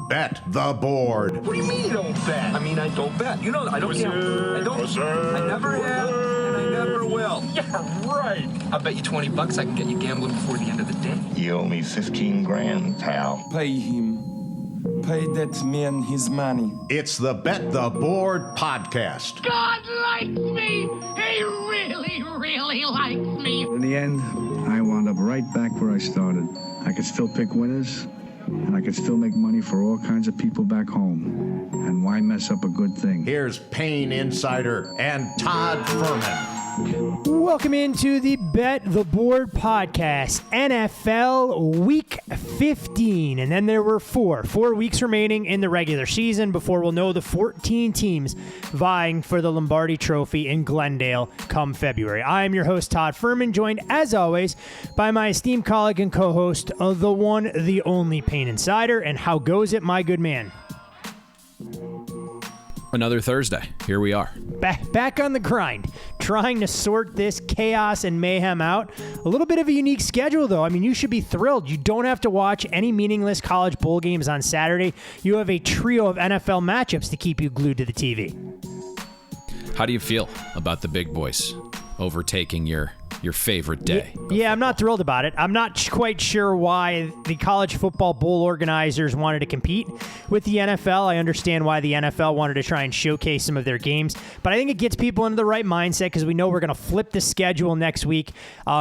Bet the board. What do you mean you don't bet? I mean, I don't bet. You know, I don't gamble. I don't. I never have, and I never will. Yeah, right. I'll bet you $20 I can get you gambling before the end of the day. You owe me 15 grand, pal. Pay him. Pay that man his money. It's the Bet the Board podcast. God likes me. He really, really likes me. In the end, I wound up right back where I started. I could still pick winners, and I could still make money for all kinds of people back home. And why mess up a good thing? Here's Payne Insider and Todd Fuhrman. Welcome into the Bet the Board podcast, NFL Week 15. And then there were four weeks remaining in the regular season before we'll know the 14 teams vying for the Lombardi Trophy in Glendale come February. I am your host, Todd Fuhrman, joined as always by my esteemed colleague and co-host of the one, the only Payne Insider. And how goes it, my good man? Another Thursday. Here we are. Back on the grind, trying to sort this chaos and mayhem out. A little bit of a unique schedule, though. I mean, you should be thrilled. You don't have to watch any meaningless college bowl games on Saturday. You have a trio of NFL matchups to keep you glued to the TV. How do you feel about the big boys overtaking your favorite day? Yeah, I'm not thrilled about it. I'm not quite sure why the college football bowl organizers wanted to compete with the NFL. I understand why the NFL wanted to try and showcase some of their games, but I think it gets people into the right mindset because we know we're going to flip the schedule next week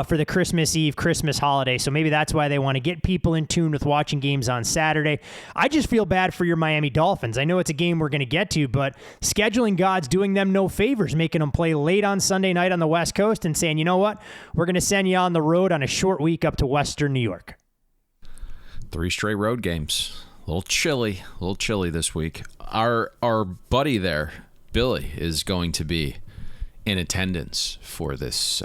for the Christmas Eve, Christmas holiday. So maybe that's why they want to get people in tune with watching games on Saturday. I just feel bad for your Miami Dolphins. I know it's a game we're going to get to, but scheduling God's doing them no favors, making them play late on Sunday night on the West Coast and saying, you know what? We're going to send you on the road on a short week up to Western New York. 3 straight road games. A little chilly this week. Our buddy there, Billy, is going to be in attendance for this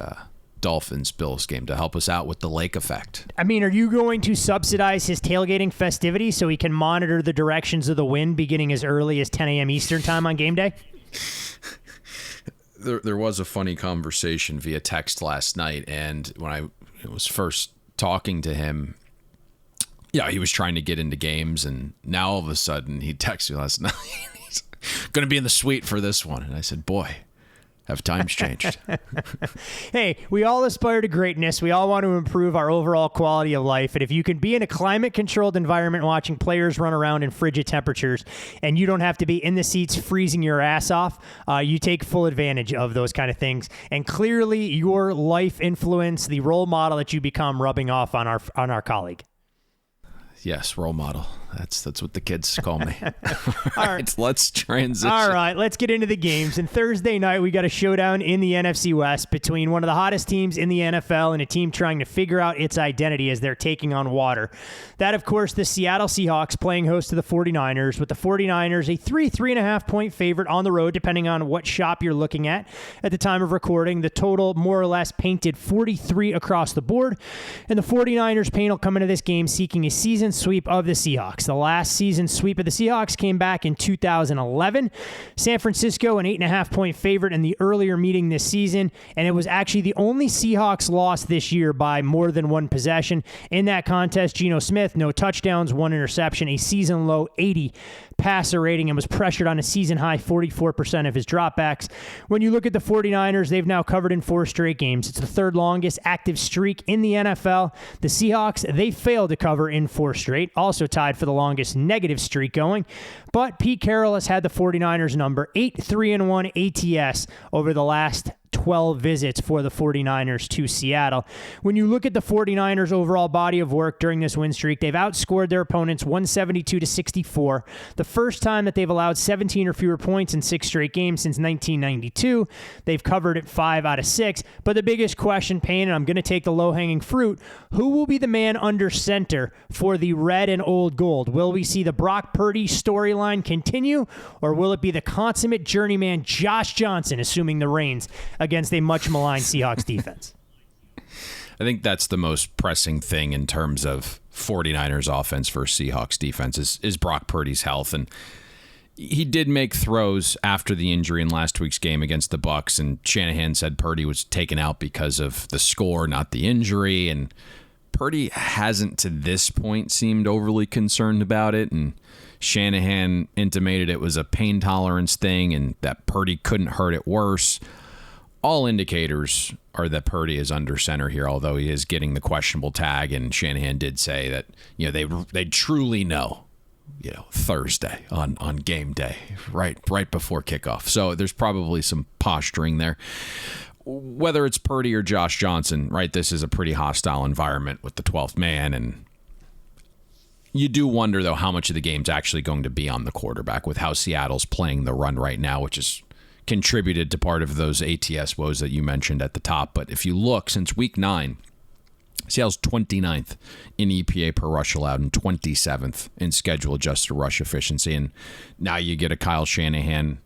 Dolphins-Bills game to help us out with the lake effect. I mean, are you going to subsidize his tailgating festivities so he can monitor the directions of the wind beginning as early as 10 a.m. Eastern time on game day? There was a funny conversation via text last night, and when I was first talking to him, yeah, he was trying to get into games, and now all of a sudden he texted me last night. He's going to be in the suite for this one, and I said, boy, have times changed? Hey, we all aspire to greatness. We all want to improve our overall quality of life. And if you can be in a climate-controlled environment watching players run around in frigid temperatures and you don't have to be in the seats freezing your ass off, you take full advantage of those kind of things. And clearly your life influence, the role model that you become rubbing off on our colleague. Yes, role model. That's what the kids call me. All right, let's transition. All right, let's get into the games. And Thursday night, we got a showdown in the NFC West between one of the hottest teams in the NFL and a team trying to figure out its identity as they're taking on water. That, of course, the Seattle Seahawks playing host to the 49ers, with the 49ers a 3.5 point favorite on the road, depending on what shop you're looking at the time of recording. The total more or less painted 43 across the board. And the 49ers Payne will come into this game seeking a season sweep of the Seahawks. The last season sweep of the Seahawks came back in 2011. San Francisco, an 8.5 point favorite in the earlier meeting this season, and it was actually the only Seahawks loss this year by more than one possession. In that contest, Geno Smith, no touchdowns, 1 interception, a season low 80 passer rating, and was pressured on a season high 44% of his dropbacks. When you look at the 49ers, they've now covered in 4 straight games. It's the third longest active streak in the NFL. The Seahawks, they failed to cover in 4 straight, also tied for the longest negative streak going. But Pete Carroll has had the 49ers number, 8-3-1 ATS over the last 12 visits for the 49ers to Seattle. When you look at the 49ers overall body of work during this win streak, they've outscored their opponents 172-64. The first time that they've allowed 17 or fewer points in 6 straight games since 1992. They've covered it 5 out of 6. But the biggest question, Payne, and I'm going to take the low-hanging fruit, who will be the man under center for the red and old gold? Will we see the Brock Purdy storyline continue, or will it be the consummate journeyman Josh Johnson assuming the reins against a much maligned Seahawks defense? I think that's the most pressing thing in terms of 49ers offense versus Seahawks defense is Brock Purdy's health. And he did make throws after the injury in last week's game against the Bucs, and Shanahan said Purdy was taken out because of the score, not the injury. And Purdy hasn't to this point seemed overly concerned about it, and Shanahan intimated it was a pain tolerance thing and that Purdy couldn't hurt it worse. All indicators are that Purdy is under center here, although he is getting the questionable tag, and Shanahan did say that they truly know Thursday on game day, right before kickoff. So there's probably some posturing there. Whether it's Purdy or Josh Johnson, right, this is a pretty hostile environment with the 12th man, and you do wonder, though, how much of the game's actually going to be on the quarterback with how Seattle's playing the run right now, which has contributed to part of those ATS woes that you mentioned at the top. But if you look, since week 9, Seattle's 29th in EPA per rush allowed and 27th in schedule-adjusted rush efficiency. And now you get a Kyle Shanahan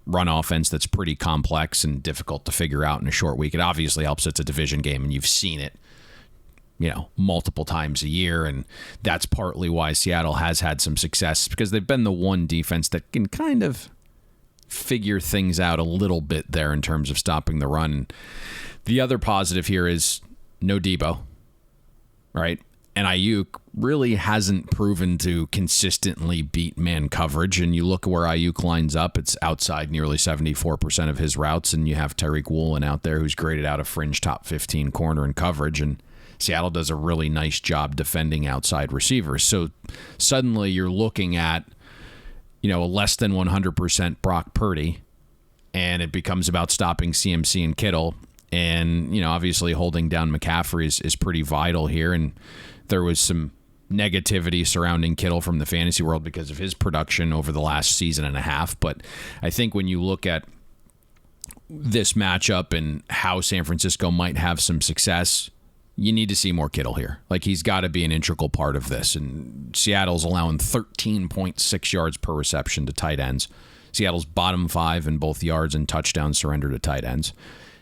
run offense that's pretty complex and difficult to figure out in a short week. It obviously helps it's a division game, and you've seen it, multiple times a year, and that's partly why Seattle has had some success, because they've been the one defense that can kind of figure things out a little bit there in terms of stopping the run. The other positive here is no Debo, right? And Ayuk really hasn't proven to consistently beat man coverage. And you look at where Ayuk lines up, it's outside nearly 74% of his routes. And you have Tyreek Woolen out there who's graded out a fringe top 15 corner in coverage. And Seattle does a really nice job defending outside receivers. So suddenly you're looking at, a less than 100% Brock Purdy, and it becomes about stopping CMC and Kittle. And, obviously holding down McCaffrey is pretty vital here. And there was some negativity surrounding Kittle from the fantasy world because of his production over the last season and a half. But I think when you look at this matchup and how San Francisco might have some success, you need to see more Kittle here. Like, he's got to be an integral part of this. And Seattle's allowing 13.6 yards per reception to tight ends. Seattle's bottom 5 in both yards and touchdown surrender to tight ends.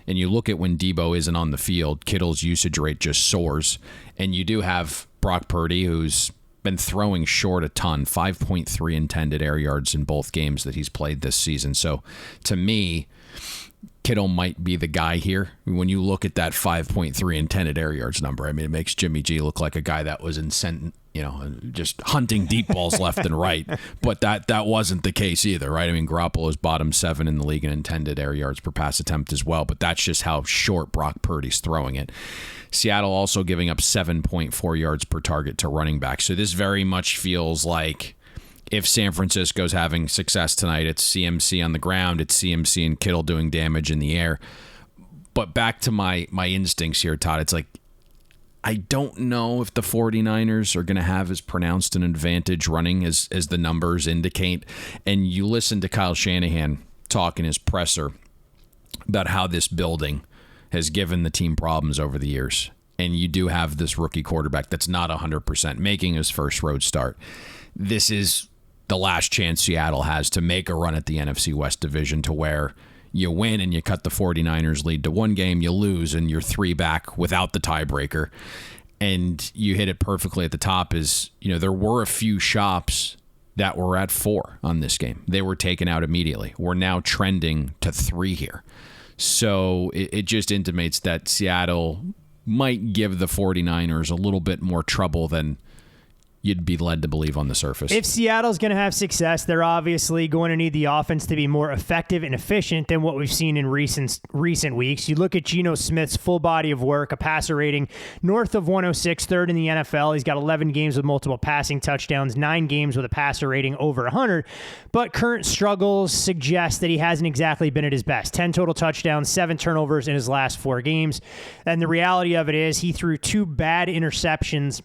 And you look at when Debo isn't on the field, Kittle's usage rate just soars. And you do have Brock Purdy, who's been throwing short a ton, 5.3 intended air yards in both games that he's played this season. So to me, Kittle might be the guy here. When you look at that 5.3 intended air yards number, I mean, it makes Jimmy G look like a guy that was just hunting deep balls left and right. But that wasn't the case either, right? I mean, Garoppolo's bottom 7 in the league in intended air yards per pass attempt as well. But that's just how short Brock Purdy's throwing it. Seattle also giving up 7.4 yards per target to running back. So this very much feels like, if San Francisco's having success tonight, it's CMC on the ground, it's CMC and Kittle doing damage in the air. But back to my instincts here, Todd, it's like, I don't know if the 49ers are going to have as pronounced an advantage running as the numbers indicate. And you listen to Kyle Shanahan talk in his presser about how this building has given the team problems over the years. And you do have this rookie quarterback that's not 100% making his first road start. This is the last chance Seattle has to make a run at the NFC West division, to where you win and you cut the 49ers lead to 1 game, you lose and you're 3 back without the tiebreaker. And you hit it perfectly at the top is, there were a few shops that were at 4 on this game. They were taken out immediately. We're now trending to 3 here. So it just intimates that Seattle might give the 49ers a little bit more trouble than you'd be led to believe on the surface. If Seattle's going to have success, they're obviously going to need the offense to be more effective and efficient than what we've seen in recent weeks. You look at Geno Smith's full body of work, a passer rating north of 106, third in the NFL. He's got 11 games with multiple passing touchdowns, 9 games with a passer rating over 100. But current struggles suggest that he hasn't exactly been at his best. 10 total touchdowns, 7 turnovers in his last 4 games. And the reality of it is he threw 2 bad interceptions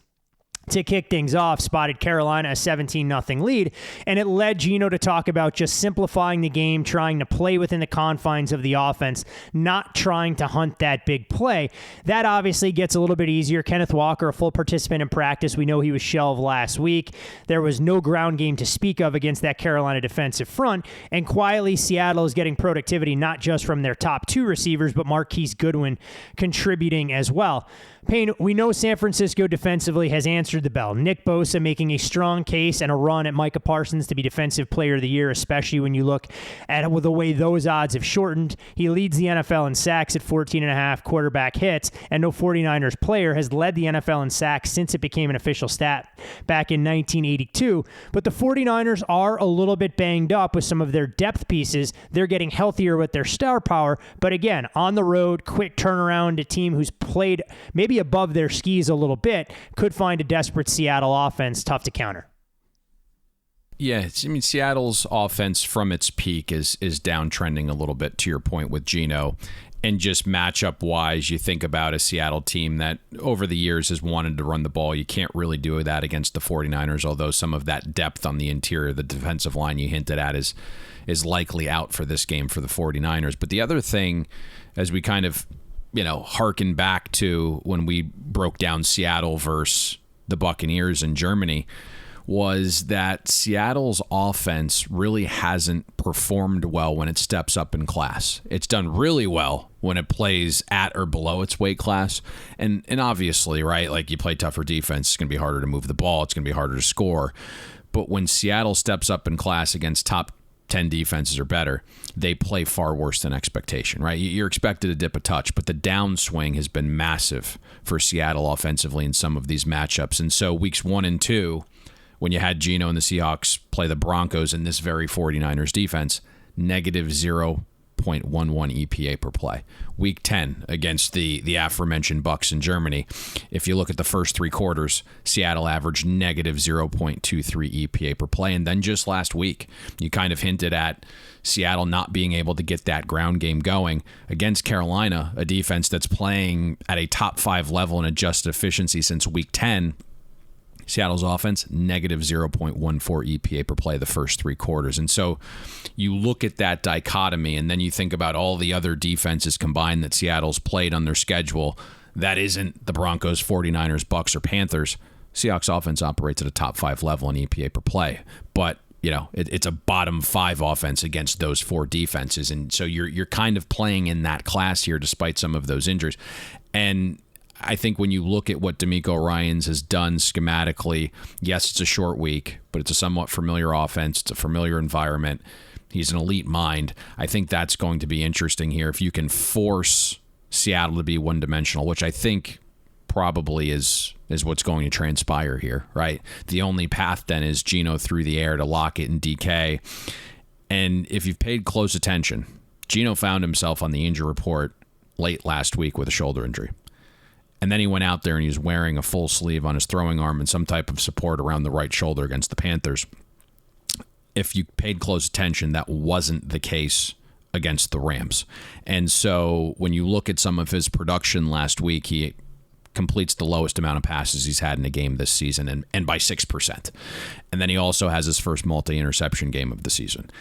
to kick things off, spotted Carolina a 17-0 lead, and it led Geno to talk about just simplifying the game, trying to play within the confines of the offense, not trying to hunt that big play. That obviously gets a little bit easier. Kenneth Walker, a full participant in practice. We know he was shelved last week. There was no ground game to speak of against that Carolina defensive front, and quietly Seattle is getting productivity not just from their top 2 receivers, but Marquise Goodwin contributing as well. Payne, we know San Francisco defensively has answered answered the bell. Nick Bosa making a strong case and a run at Micah Parsons to be Defensive Player of the Year, especially when you look at the way those odds have shortened. He leads the NFL in sacks at 14.5 quarterback hits, and no 49ers player has led the NFL in sacks since it became an official stat back in 1982. But the 49ers are a little bit banged up with some of their depth pieces. They're getting healthier with their star power, but again, on the road, quick turnaround, a team who's played maybe above their skis a little bit, could find a desperate Seattle offense tough to counter. Yeah, I mean, Seattle's offense from its peak is downtrending a little bit, to your point with Geno. And just matchup-wise, you think about a Seattle team that over the years has wanted to run the ball. You can't really do that against the 49ers, although some of that depth on the interior, the defensive line you hinted at, is likely out for this game for the 49ers. But the other thing, as we kind of, harken back to when we broke down Seattle versus the Buccaneers in Germany, was that Seattle's offense really hasn't performed well when it steps up in class. It's done really well when it plays at or below its weight class. And obviously, right, like you play tougher defense, it's going to be harder to move the ball, it's going to be harder to score. But when Seattle steps up in class against top 10 defenses or better, they play far worse than expectation, right? You're expected to dip a touch, but the downswing has been massive for Seattle offensively in some of these matchups. And so weeks 1 and 2, when you had Geno and the Seahawks play the Broncos in this very 49ers defense, negative 0.11 EPA per play. Week 10 against the aforementioned Bucs in Germany, if you look at the first 3 quarters, Seattle averaged negative 0.23 EPA per play. And then just last week, you kind of hinted at Seattle not being able to get that ground game going against Carolina, a defense that's playing at a top 5 level in adjusted efficiency since week 10. Seattle's offense, negative 0.14 EPA per play the first 3 quarters. And so you look at that dichotomy, and then you think about all the other defenses combined that Seattle's played on their schedule that isn't the Broncos, 49ers, Bucs, or Panthers. Seahawks offense operates at a top 5 level in EPA per play. But, it's a bottom 5 offense against those 4 defenses. And so you're kind of playing in that class here despite some of those injuries. And I think when you look at what DeMeco Ryans has done schematically, yes, it's a short week, but it's a somewhat familiar offense. It's a familiar environment. He's an elite mind. I think that's going to be interesting here. If you can force Seattle to be one-dimensional, which I think probably is what's going to transpire here, right? The only path then is Geno through the air to Lockett and DK. And if you've paid close attention, Geno found himself on the injury report late last week with a shoulder injury. And then he went out there and he was wearing a full sleeve on his throwing arm and some type of support around the right shoulder against the Panthers. If you paid close attention, that wasn't the case against the Rams. And so when you look at some of his production last week, he completes the lowest amount of passes he's had in a game this season, and by 6%. And then he also has his first multi-interception game of the season.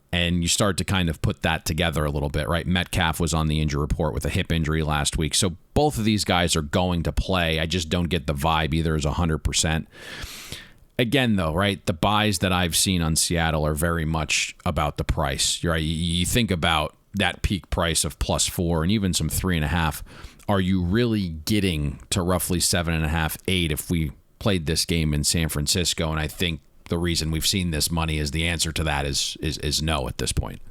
And you start to kind of put that together a little bit, right? Metcalf was on the injury report with a hip injury last week. So both of these guys are going to play. I just don't get the vibe either as 100%. Again, though, right? The buys that I've seen on Seattle are very much about the price. You're right. You think about that peak price of +4 and even some 3.5. Are you really getting to roughly 7.5, 8 if we played this game in San Francisco? And I think the reason we've seen this money is the answer to that is no at this point.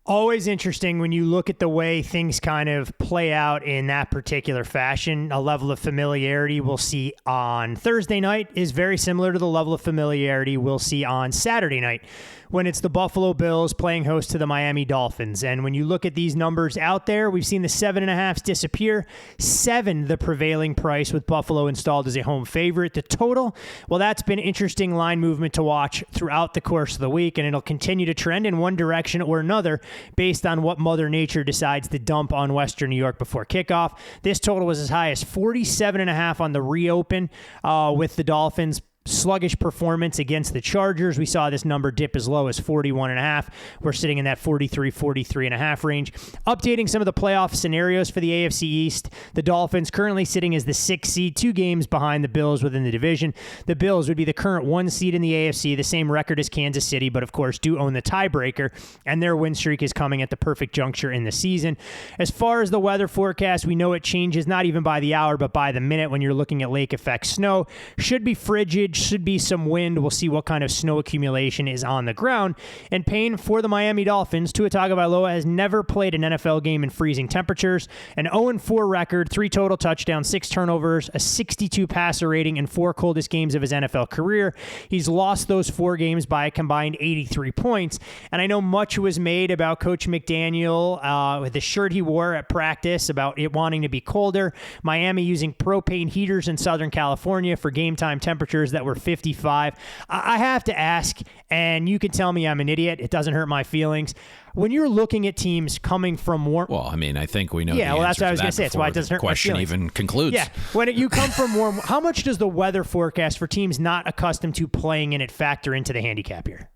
Always interesting when you look at the way things kind of play out in that particular fashion. A level of familiarity we'll see on Thursday night is very similar to the level of familiarity we'll see on Saturday night when it's the Buffalo Bills playing host to the Miami Dolphins. And when you look at these numbers out there, we've seen the 7.5s disappear. 7, the prevailing price with Buffalo installed as a home favorite. The total, well, that's been interesting line movement to watch throughout the course of the week, and it'll continue to trend in one direction or another based on what Mother Nature decides to dump on Western New York before kickoff. This total was as high as 47.5 on the reopen with the Dolphins sluggish performance against the Chargers. We saw this number dip as low as 41.5. We're sitting in that 43.5 range. Updating some of the playoff scenarios for the AFC East, the Dolphins currently sitting as the 6th seed, 2 games behind the Bills within the division. The Bills would be the current 1 seed in the AFC, the same record as Kansas City, but of course do own the tiebreaker, and their win streak is coming at the perfect juncture in the season. As far as the weather forecast, we know it changes not even by the hour, but by the minute when you're looking at lake effect snow. Should be frigid, should be some wind. We'll see what kind of snow accumulation is on the ground. And Payne, for the Miami Dolphins, Tua Tagovailoa has never played an NFL game in freezing temperatures. An 0-4 record, 3 total touchdowns, 6 turnovers, a 62 passer rating in 4 coldest games of his NFL career. He's lost those 4 games by a combined 83 points. And I know much was made about Coach McDaniel with the shirt he wore at practice about it wanting to be colder. Miami using propane heaters in Southern California for game time temperatures that were 55. I have to ask, and you can tell me I'm an idiot. It doesn't hurt my feelings. When you're looking at teams coming from warm... Well, I mean, I think we know yeah, the well, that's answer what I was to going that to say. That's why it doesn't hurt my question feelings. even concludes. Yeah, when you come from warm... How much does the weather forecast for teams not accustomed to playing in it factor into the handicap here?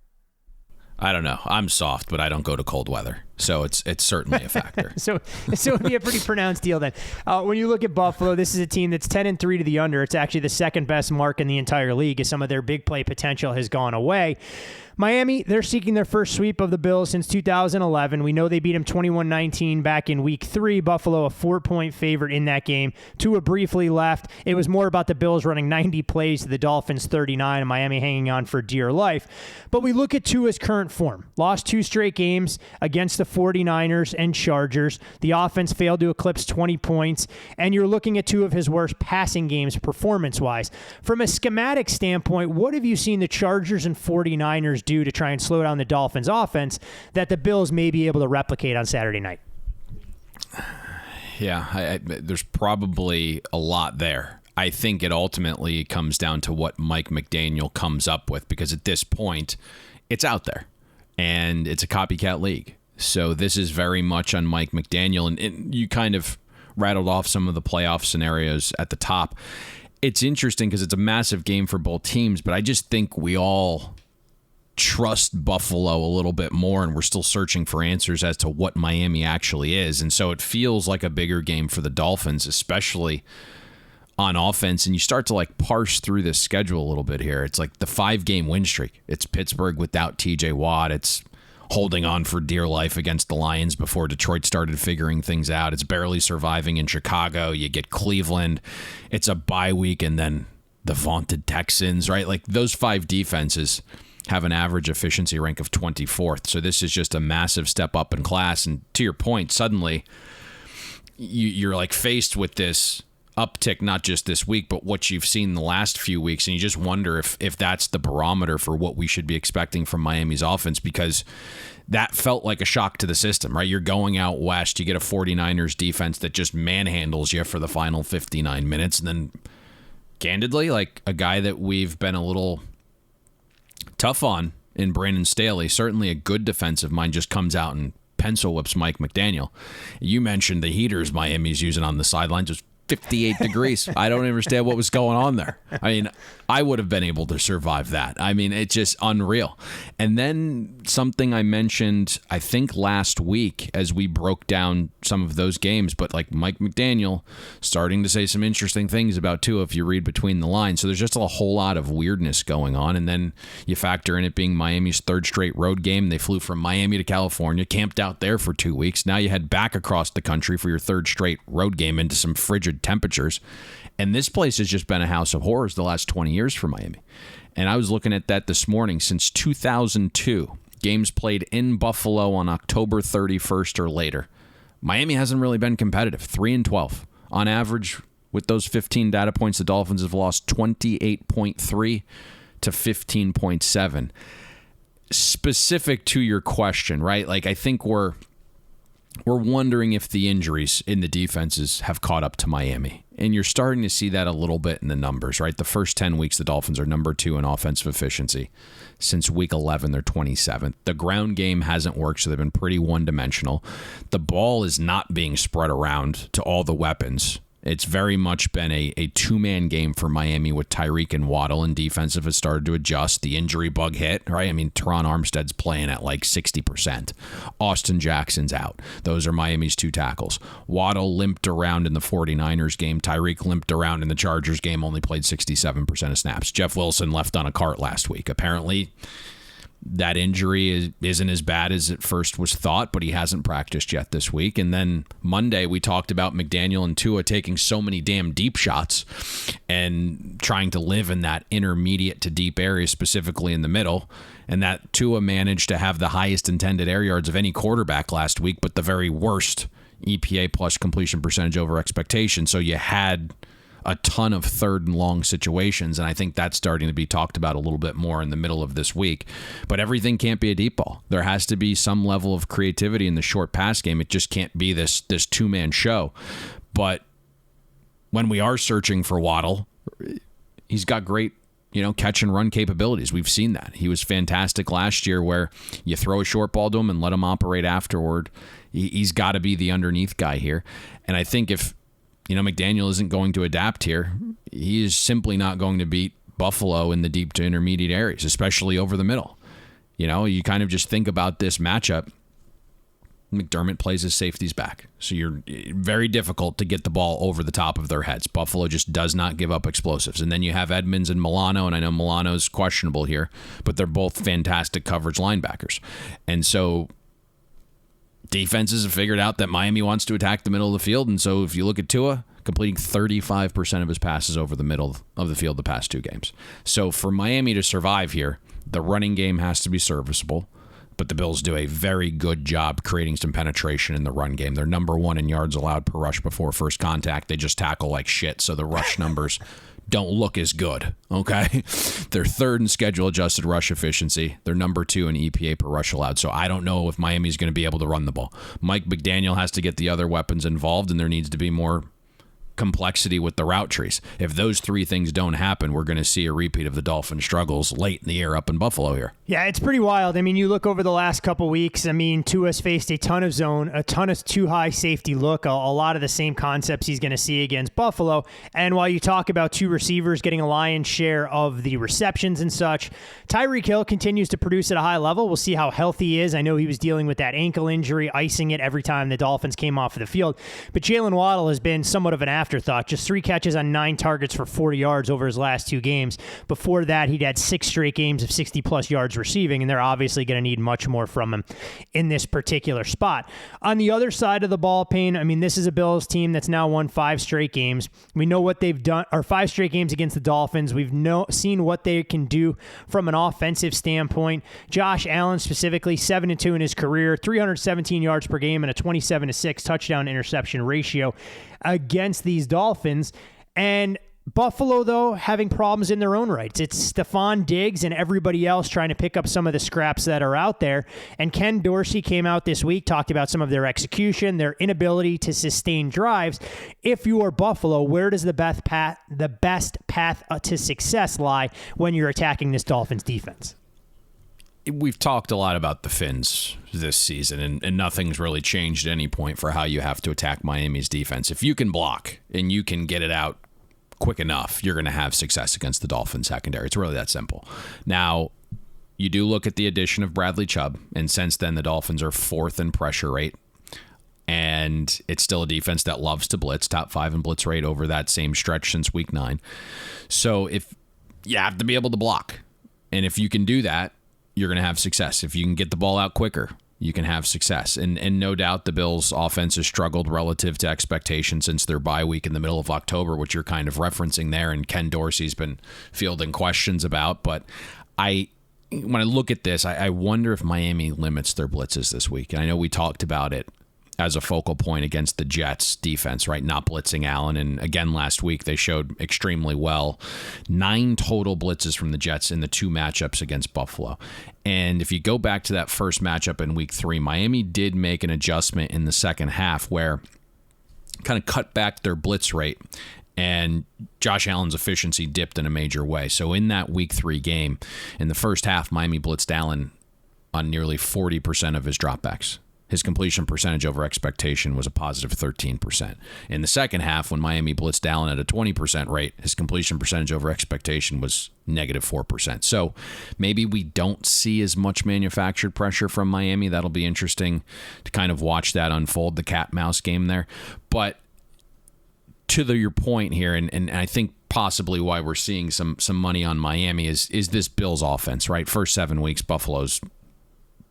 I don't know. I'm soft, but I don't go to cold weather. So it's certainly a factor. so it'd be a pretty pronounced deal then. When you look at Buffalo, this is a team that's 10-3 to the under. It's actually the second best mark in the entire league as some of their big play potential has gone away. Miami, they're seeking their first sweep of the Bills since 2011. We know they beat them 21-19 back in Week 3. Buffalo, a 4-point favorite in that game. Tua briefly left. It was more about the Bills running 90 plays to the Dolphins 39 and Miami hanging on for dear life. But we look at Tua's current form. Lost 2 straight games against the 49ers and Chargers. The offense failed to eclipse 20 points, and you're looking at 2 of his worst passing games performance-wise. From a schematic standpoint, what have you seen the Chargers and 49ers do to try and slow down the Dolphins' offense that the Bills may be able to replicate on Saturday night? Yeah, there's probably a lot there. I think it ultimately comes down to what Mike McDaniel comes up with, because at this point, it's out there, and it's a copycat league. So this is very much on Mike McDaniel, and you kind of rattled off some of the playoff scenarios at the top. It's interesting because it's a massive game for both teams, but I just think we all trust Buffalo a little bit more, and we're still searching for answers as to what Miami actually is. And so it feels like a bigger game for the Dolphins, especially on offense. And you start to parse through this schedule a little bit here. It's like the 5-game win streak. It's Pittsburgh without TJ Watt. It's holding on for dear life against the Lions before Detroit started figuring things out. It's barely surviving in Chicago. You get Cleveland. It's a bye week, and then the vaunted Texans, right? Like those 5 defenses have an average efficiency rank of 24th. So this is just a massive step up in class. And to your point, suddenly you're faced with this uptick, not just this week, but what you've seen the last few weeks. And you just wonder if that's the barometer for what we should be expecting from Miami's offense, because that felt like a shock to the system, right? You're going out west, you get a 49ers defense that just manhandles you for the final 59 minutes. And then candidly, a guy that we've been a little tough on in Brandon Staley, certainly a good defensive mind, just comes out and pencil whips Mike McDaniel. You mentioned the heaters Miami's using on the sidelines. Just 58 degrees. I don't understand what was going on there. I mean, I would have been able to survive that. I mean, it's just unreal. And then something I mentioned, I think last week as we broke down some of those games, but Mike McDaniel starting to say some interesting things about Tua if you read between the lines. So there's just a whole lot of weirdness going on. And then you factor in it being Miami's 3rd straight road game. They flew from Miami to California, camped out there for 2 weeks. Now you head back across the country for your 3rd straight road game into some frigid temperatures. And this place has just been a house of horrors the last 20 years for Miami. And I was looking at that this morning. Since 2002, games played in Buffalo on October 31st or later, Miami hasn't really been competitive. 3-12. On average, with those 15 data points, the Dolphins have lost 28.3 to 15.7. Specific to your question, right? I think we're wondering if the injuries in the defenses have caught up to Miami. And you're starting to see that a little bit in the numbers, right? The first 10 weeks, the Dolphins are number 2 in offensive efficiency. Since week 11, they're 27th. The ground game hasn't worked, so they've been pretty one-dimensional. The ball is not being spread around to all the weapons It's very much been a two-man game for Miami with Tyreek and Waddle, and defensive has started to adjust. The injury bug hit, right? I mean, Teron Armstead's playing at like 60%. Austin Jackson's out. Those are Miami's two tackles. Waddle limped around in the 49ers game. Tyreek limped around in the Chargers game, only played 67% of snaps. Jeff Wilson left on a cart last week. Apparently, that injury isn't as bad as it first was thought, but he hasn't practiced yet this week. And then Monday, we talked about McDaniel and Tua taking so many damn deep shots and trying to live in that intermediate to deep area, specifically in the middle. And that Tua managed to have the highest intended air yards of any quarterback last week, but the very worst EPA plus completion percentage over expectation. So you had a ton of third and long situations, and I think that's starting to be talked about a little bit more in the middle of this week. But everything can't be a deep ball. There has to be some level of creativity in the short pass game. It just can't be this two-man show. But when we are searching for Waddle, he's got great catch and run capabilities. We've seen that. He was fantastic last year where you throw a short ball to him and let him operate afterward. He's got to be the underneath guy here. And I think if McDaniel isn't going to adapt here, he is simply not going to beat Buffalo in the deep to intermediate areas, especially over the middle. You kind of just think about this matchup. McDermott plays his safeties back. So you're very difficult to get the ball over the top of their heads. Buffalo just does not give up explosives. And then you have Edmonds and Milano, and I know Milano's questionable here, but they're both fantastic coverage linebackers. And so defenses have figured out that Miami wants to attack the middle of the field, and so if you look at Tua, completing 35% of his passes over the middle of the field the past two games. So for Miami to survive here, the running game has to be serviceable, but the Bills do a very good job creating some penetration in the run game. They're number one in yards allowed per rush before first contact. They just tackle like shit, so the rush numbers don't look as good, okay? They're third in schedule-adjusted rush efficiency. They're number 2 in EPA per rush allowed. So I don't know if Miami's going to be able to run the ball. Mike McDaniel has to get the other weapons involved, and there needs to be more complexity with the route trees. If those three things don't happen, we're going to see a repeat of the Dolphins' struggles late in the year up in Buffalo here. Yeah, it's pretty wild. I mean, you look over the last couple weeks, Tua's faced a ton of zone, a ton of too high safety look, a lot of the same concepts he's going to see against Buffalo. And while you talk about two receivers getting a lion's share of the receptions and such, Tyreek Hill continues to produce at a high level. We'll see how healthy he is. I know he was dealing with that ankle injury, icing it every time the Dolphins came off of the field. But Jalen Waddle has been somewhat of an afterthought. Just 3 catches on 9 targets for 40 yards over his last 2 games. Before that, he'd had 6 straight games of 60-plus yards receiving, and they're obviously going to need much more from him in this particular spot. On the other side of the ball, Payne, this is a Bills team that's now won 5 straight games. We know what they've done, or 5 straight games against the Dolphins. We've seen what they can do from an offensive standpoint. Josh Allen specifically, 7-2 in his career, 317 yards per game, and a 27-6 touchdown interception ratio against these Dolphins. And Buffalo, though, having problems in their own rights. It's Stephon Diggs and everybody else trying to pick up some of the scraps that are out there. And Ken Dorsey came out this week, talked about some of their execution, their inability to sustain drives. If you are Buffalo, where does the best path to success lie when you're attacking this Dolphins defense? We've talked a lot about the Fins this season, and nothing's really changed at any point for how you have to attack Miami's defense. If you can block and you can get it out quick enough, you're going to have success against the Dolphins secondary. It's really that simple. Now, you do look at the addition of Bradley Chubb, and since then the Dolphins are 4th in pressure rate, and it's still a defense that loves to blitz, top 5 in blitz rate over that same stretch since week 9. So if you have to be able to block, and if you can do that, you're going to have success. If you can get the ball out quicker, you can have success. And no doubt the Bills' offense has struggled relative to expectations since their bye week in the middle of October, which you're kind of referencing there, and Ken Dorsey's been fielding questions about. But when I look at this, I wonder if Miami limits their blitzes this week. And I know we talked about it as a focal point against the Jets defense, right? Not blitzing Allen. And again, last week they showed extremely well. 9 total blitzes from the Jets in the 2 matchups against Buffalo. And if you go back to that first matchup in week 3, Miami did make an adjustment in the second half where kind of cut back their blitz rate, and Josh Allen's efficiency dipped in a major way. So in that week 3 game, in the first half, Miami blitzed Allen on nearly 40% of his dropbacks. his completion percentage over expectation was a positive 13%. In the second half, when Miami blitzed Allen at a 20% rate, his completion percentage over expectation was negative 4%. So maybe we don't see as much manufactured pressure from Miami. That'll be interesting to kind of watch that unfold, the cat-mouse game there. But to your point here, and I think possibly why we're seeing some money on Miami is this Bills offense, right? First 7 weeks, Buffalo's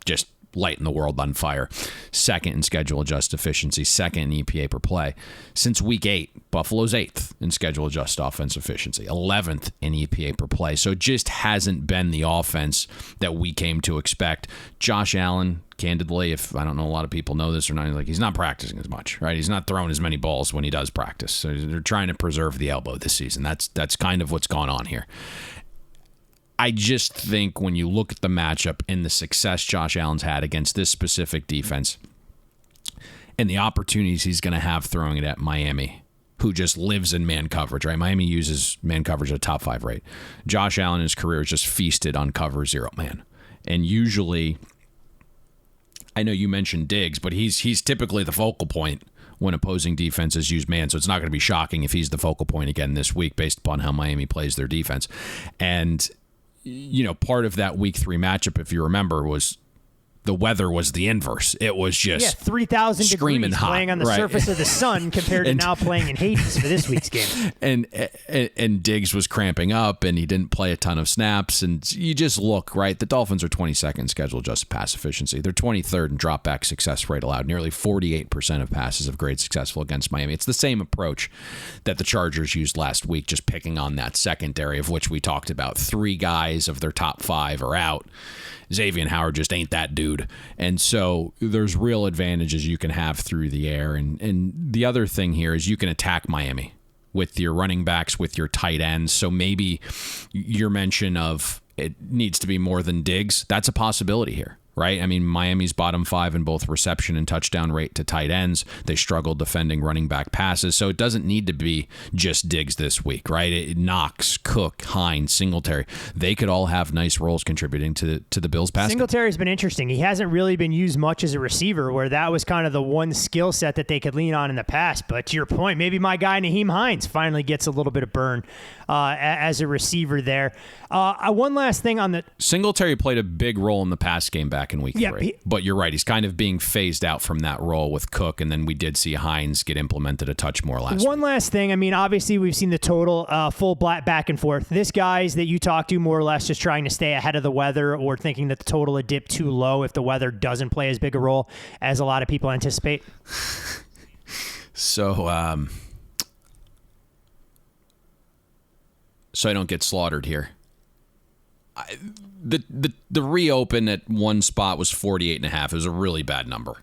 just lighting the world on fire. Second in schedule adjusted efficiency, second in EPA per play. Since week 8, Buffalo's 8th in schedule adjusted offense efficiency, 11th in EPA per play. So it just hasn't been the offense that we came to expect. Josh Allen, candidly, if I don't know a lot of people know this or not, he's not practicing as much, right? He's not throwing as many balls when he does practice. So they're trying to preserve the elbow this season. That's kind of what's gone on here. I just think when you look at the matchup and the success Josh Allen's had against this specific defense and the opportunities he's going to have throwing it at Miami, who just lives in man coverage, right? Miami uses man coverage at a top 5 rate. Josh Allen in his career has just feasted on cover 0 man. And usually, I know you mentioned Diggs, but he's typically the focal point when opposing defenses use man. So it's not going to be shocking if he's the focal point again this week based upon how Miami plays their defense. And part of that week 3 matchup, if you remember, was the weather was the inverse. It was just 3,000 degrees hot, playing on the surface of the sun compared to now playing in Hades for this week's game. And Diggs was cramping up, and he didn't play a ton of snaps. And you just look, right, the Dolphins are 22nd in schedule adjusted pass efficiency. They're 23rd in drop back success rate allowed. Nearly 48% of passes have grade successful against Miami. It's the same approach that the Chargers used last week, just picking on that secondary, of which we talked about. 3 guys of their top 5 are out. Xavier Howard just ain't that dude. And so there's real advantages you can have through the air. And the other thing here is you can attack Miami with your running backs, with your tight ends. So maybe your mention of it needs to be more than Diggs, that's a possibility here, right? I mean, Miami's bottom 5 in both reception and touchdown rate to tight ends. They struggle defending running back passes. So it doesn't need to be just Diggs this week, right? Knox, Cook, Hines, Singletary, they could all have nice roles contributing to the Bills' passing. Singletary's been interesting. He hasn't really been used much as a receiver, where that was kind of the one skill set that they could lean on in the past. But to your point, maybe my guy Nyheim Hines finally gets a little bit of burn as a receiver there. One last thing on the... Singletary played a big role in the pass game back in week 3. But you're right. He's kind of being phased out from that role with Cook, and then we did see Hines get implemented a touch more last week. One last thing. I mean, obviously, we've seen the total full back and forth. This guy's that you talk to more or less just trying to stay ahead of the weather or thinking that the total would dip too low if the weather doesn't play as big a role as a lot of people anticipate. So I don't get slaughtered here. The reopen at one spot was 48.5. It was a really bad number.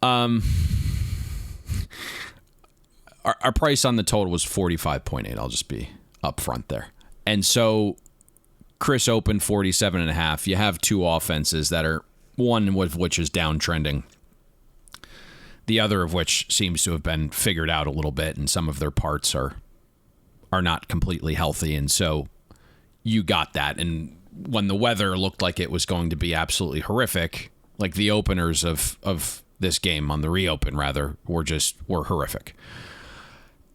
Our price on the total was 45.8. I'll just be upfront there. And so Chris opened 47.5. You have 2 offenses that are, one of which is downtrending, the other of which seems to have been figured out a little bit, and some of their parts are not completely healthy. And so you got that. And when the weather looked like it was going to be absolutely horrific, like the openers of this game, on the reopen rather, were horrific.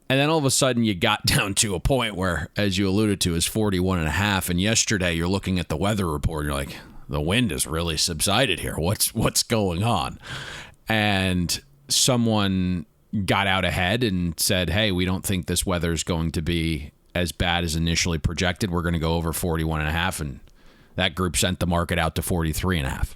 And then all of a sudden you got down to a point where, as you alluded to, is 41.5. And yesterday you're looking at the weather report and you're like, the wind has really subsided here. What's going on? And someone got out ahead and said, hey, we don't think this weather is going to be as bad as initially projected. We're going to go over 41.5. And that group sent the market out to 43.5.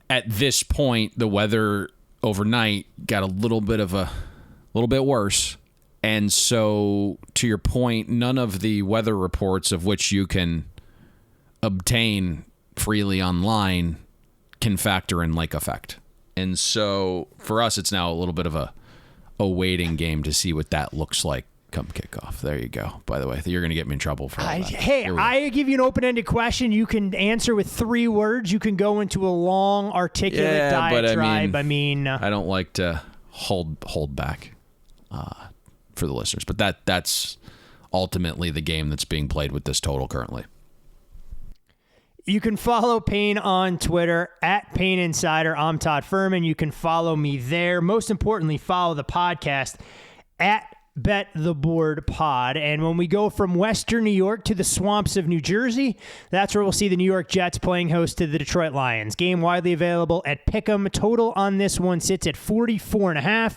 At this point, the weather overnight got a little bit worse. And so, to your point, none of the weather reports of which you can obtain freely online can factor in lake effect. And so, for us, it's now a little bit of a waiting game to see what that looks like come kickoff. There you go. By the way, you're going to get me in trouble for all that. Hey, I give you an open-ended question. You can answer with 3 words. You can go into a long, articulate diatribe. But I don't like to hold back for the listeners. But that's ultimately the game that's being played with this total currently. You can follow Payne on Twitter at Payne Insider. I'm Todd Fuhrman. You can follow me there. Most importantly, follow the podcast at Bet the Board Pod. And when we go from Western New York to the swamps of New Jersey, that's where we'll see the New York Jets playing host to the Detroit Lions. Game widely available at Pick'em. Total on this one sits at 44.5.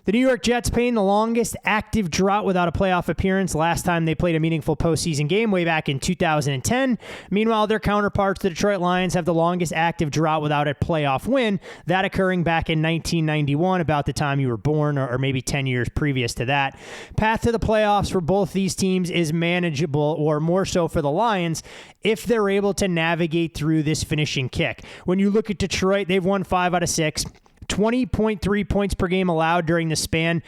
The New York Jets paying the longest active drought without a playoff appearance. Last time they played a meaningful postseason game way back in 2010. Meanwhile, their counterparts, the Detroit Lions, have the longest active drought without a playoff win, that occurring back in 1991, about the time you were born, or maybe 10 years previous to that. Path to the playoffs for both these teams is manageable, or more so for the Lions, if they're able to navigate through this finishing kick. When you look at Detroit, they've won 5 out of 6. 20.3 points per game allowed during the span.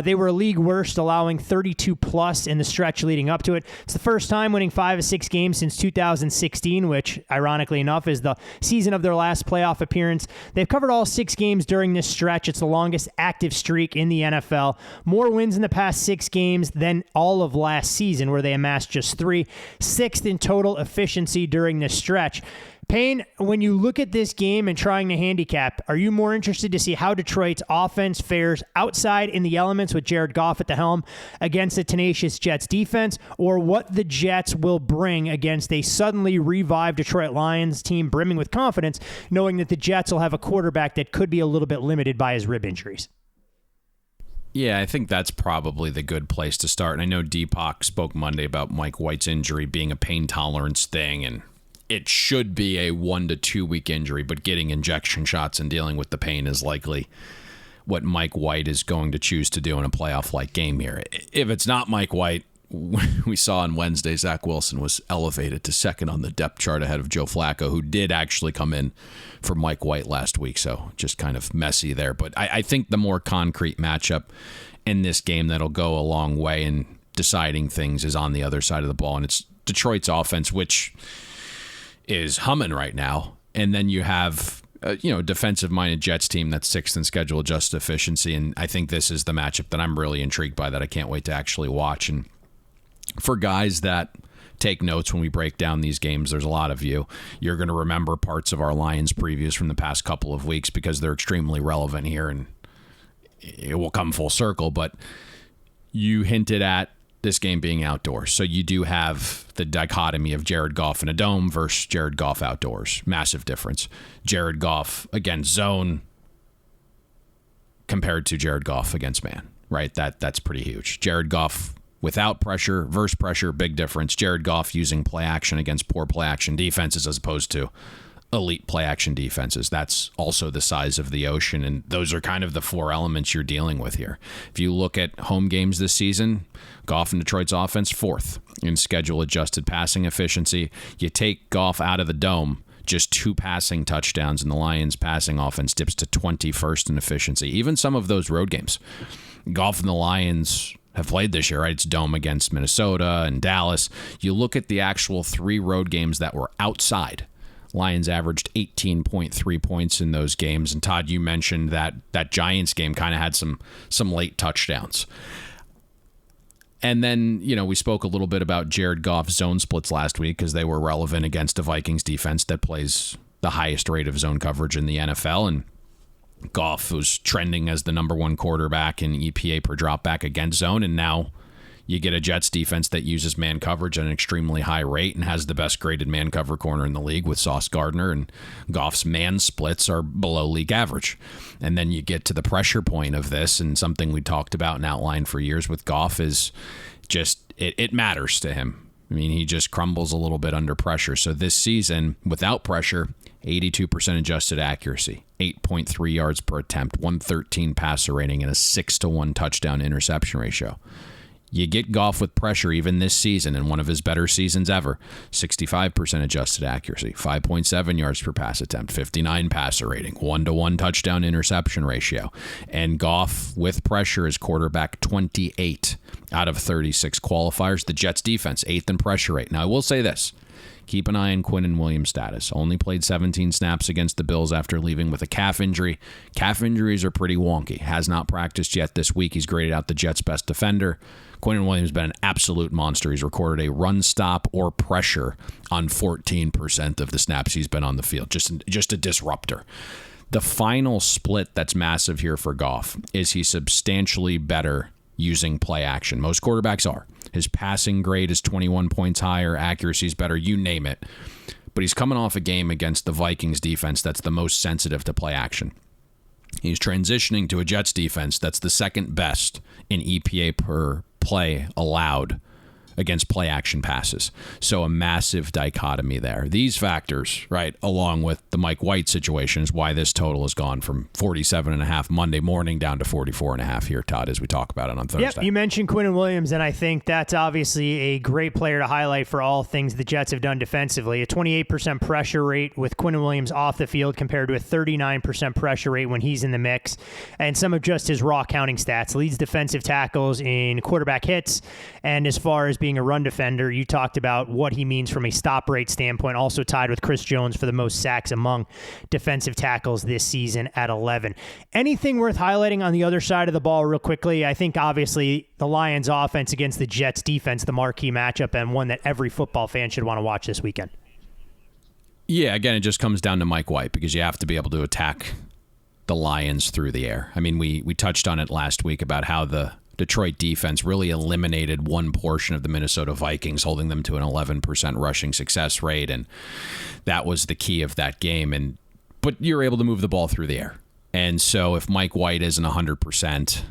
They were league worst, allowing 32 plus in the stretch leading up to it. It's the first time winning 5 of 6 games since 2016, which, ironically enough, is the season of their last playoff appearance. They've covered all 6 games during this stretch. It's the longest active streak in the NFL. More wins in the past 6 games than all of last season, where they amassed just 3. 6th in total efficiency during this stretch. Payne, when you look at this game and trying to handicap, are you more interested to see how Detroit's offense fares outside in the elements with Jared Goff at the helm against a tenacious Jets defense, or what the Jets will bring against a suddenly revived Detroit Lions team brimming with confidence, knowing that the Jets will have a quarterback that could be a little bit limited by his rib injuries? Yeah, I think that's probably the good place to start. And I know Deepak spoke Monday about Mike White's injury being a pain tolerance thing, and it should be a 1 to 2 week injury, but getting injection shots and dealing with the pain is likely what Mike White is going to choose to do in a playoff-like game here. If it's not Mike White, we saw on Wednesday, Zach Wilson was elevated to second on the depth chart ahead of Joe Flacco, who did actually come in for Mike White last week, so just kind of messy there. But I think the more concrete matchup in this game that'll go a long way in deciding things is on the other side of the ball, and it's Detroit's offense, which is humming right now, and then you have a defensive-minded Jets team that's 6th in schedule-adjusted efficiency, and I think this is the matchup that I'm really intrigued by, that I can't wait to actually watch. And for guys that take notes when we break down these games, there's a lot of you. You're going to remember parts of our Lions previews from the past couple of weeks because they're extremely relevant here, and it will come full circle, but you hinted at this game being outdoors. So you do have the dichotomy of Jared Goff in a dome versus Jared Goff outdoors. Massive difference. Jared Goff against zone compared to Jared Goff against man, right? That's pretty huge. Jared Goff without pressure versus pressure, big difference. Jared Goff using play action against poor play action defenses as opposed to elite play action defenses. That's also the size of the ocean, and those are kind of the 4 elements you're dealing with here. If you look at home games this season, Goff and Detroit's offense 4th in schedule adjusted passing efficiency. You take Goff out of the dome, just 2 passing touchdowns, and the Lions passing offense dips to 21st in efficiency. Even some of those road games, Goff and the Lions have played this year, right? It's dome against Minnesota and Dallas. You look at the actual 3 road games that were outside, Lions averaged 18.3 points in those games. And Todd, you mentioned that Giants game kind of had some late touchdowns. And then, we spoke a little bit about Jared Goff's zone splits last week because they were relevant against a Vikings defense that plays the highest rate of zone coverage in the NFL. And Goff was trending as the number 1 quarterback in EPA per dropback against zone. And now you get a Jets defense that uses man coverage at an extremely high rate and has the best graded man cover corner in the league with Sauce Gardner, and Goff's man splits are below league average. And then you get to the pressure point of this, and something we talked about and outlined for years with Goff is just it matters to him. I mean, he just crumbles a little bit under pressure. So this season, without pressure, 82% adjusted accuracy, 8.3 yards per attempt, 113 passer rating, and a 6-to-1 touchdown interception ratio. You get Goff with pressure even this season in one of his better seasons ever. 65% adjusted accuracy, 5.7 yards per pass attempt, 59 passer rating, 1-to-1 touchdown interception ratio. And Goff with pressure is quarterback 28 out of 36 qualifiers. The Jets defense, 8th in pressure rate. Now, I will say this. keep an eye on Quinnen Williams' status. Only played 17 snaps against the Bills after leaving with a calf injury. Calf injuries are pretty wonky. Has not practiced yet this week. He's graded out the Jets' best defender. Quinnen Williams has been an absolute monster. He's recorded a run stop or pressure on 14% of the snaps he's been on the field. Just a disruptor. The final split that's massive here for Goff is he's substantially better using play action. Most quarterbacks are. His passing grade is 21 points higher, accuracy is better, you name it. But he's coming off a game against the Vikings defense that's the most sensitive to play action. He's transitioning to a Jets defense that's the second best in EPA per play allowed against play action passes. So a massive dichotomy there. These factors, right, along with the Mike White situation, is why this total has gone from 47.5 Monday morning down to 44.5 here, Todd, as we talk about it on Thursday. Yep, you mentioned Quinnen Williams, and I think that's obviously a great player to highlight for all things the Jets have done defensively. A 28% pressure rate with Quinnen Williams off the field compared to a 39% pressure rate when he's in the mix. And some of just his raw counting stats. Leads defensive tackles in quarterback hits, and as far as being a run defender, you talked about what he means from a stop rate standpoint, also tied with Chris Jones for the most sacks among defensive tackles this season at 11. Anything worth highlighting on the other side of the ball real quickly? I think obviously the Lions offense against the Jets defense, the marquee matchup, and one that every football fan should want to watch this weekend. Yeah, again, it just comes down to Mike White because you have to be able to attack the Lions through the air. I mean, we touched on it last week about how the Detroit defense really eliminated one portion of the Minnesota Vikings, holding them to an 11% rushing success rate, and that was the key of that game. But you're able to move the ball through the air. And so if Mike White isn't 100%,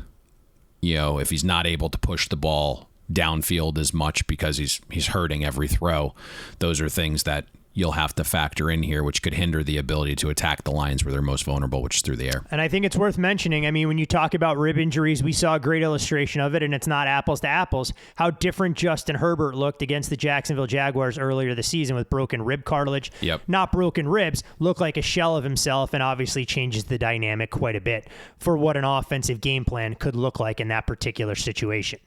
if he's not able to push the ball downfield as much because he's hurting every throw, those are things that you'll have to factor in here, which could hinder the ability to attack the Lions where they're most vulnerable, which is through the air. And I think it's worth mentioning, I mean, when you talk about rib injuries, we saw a great illustration of it, and it's not apples to apples, how different Justin Herbert looked against the Jacksonville Jaguars earlier this season with broken rib cartilage. Yep. Not broken ribs, looked like a shell of himself, and obviously changes the dynamic quite a bit for what an offensive game plan could look like in that particular situation.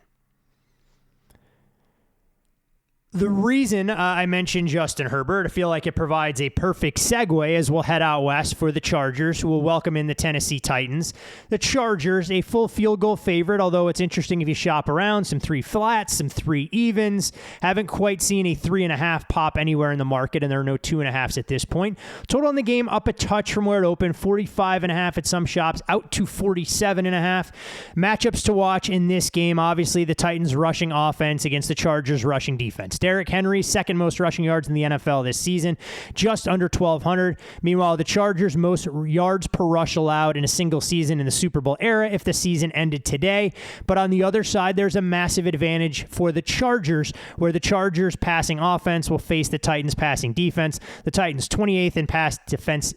The reason I mentioned Justin Herbert, I feel like it provides a perfect segue as we'll head out west for the Chargers, who will welcome in the Tennessee Titans. The Chargers, a full field goal favorite, although it's interesting if you shop around, some 3 flats, some 3 evens. Haven't quite seen a 3.5 pop anywhere in the market, and there are no 2.5s at this point. Total on the game up a touch from where it opened, 45.5 at some shops, out to 47.5. Matchups to watch in this game, obviously the Titans rushing offense against the Chargers rushing defense. Derrick Henry, second most rushing yards in the NFL this season, just under 1,200. Meanwhile, the Chargers' most yards per rush allowed in a single season in the Super Bowl era if the season ended today. But on the other side, there's a massive advantage for the Chargers, where the Chargers' passing offense will face the Titans' passing defense. The Titans 28th in pass defense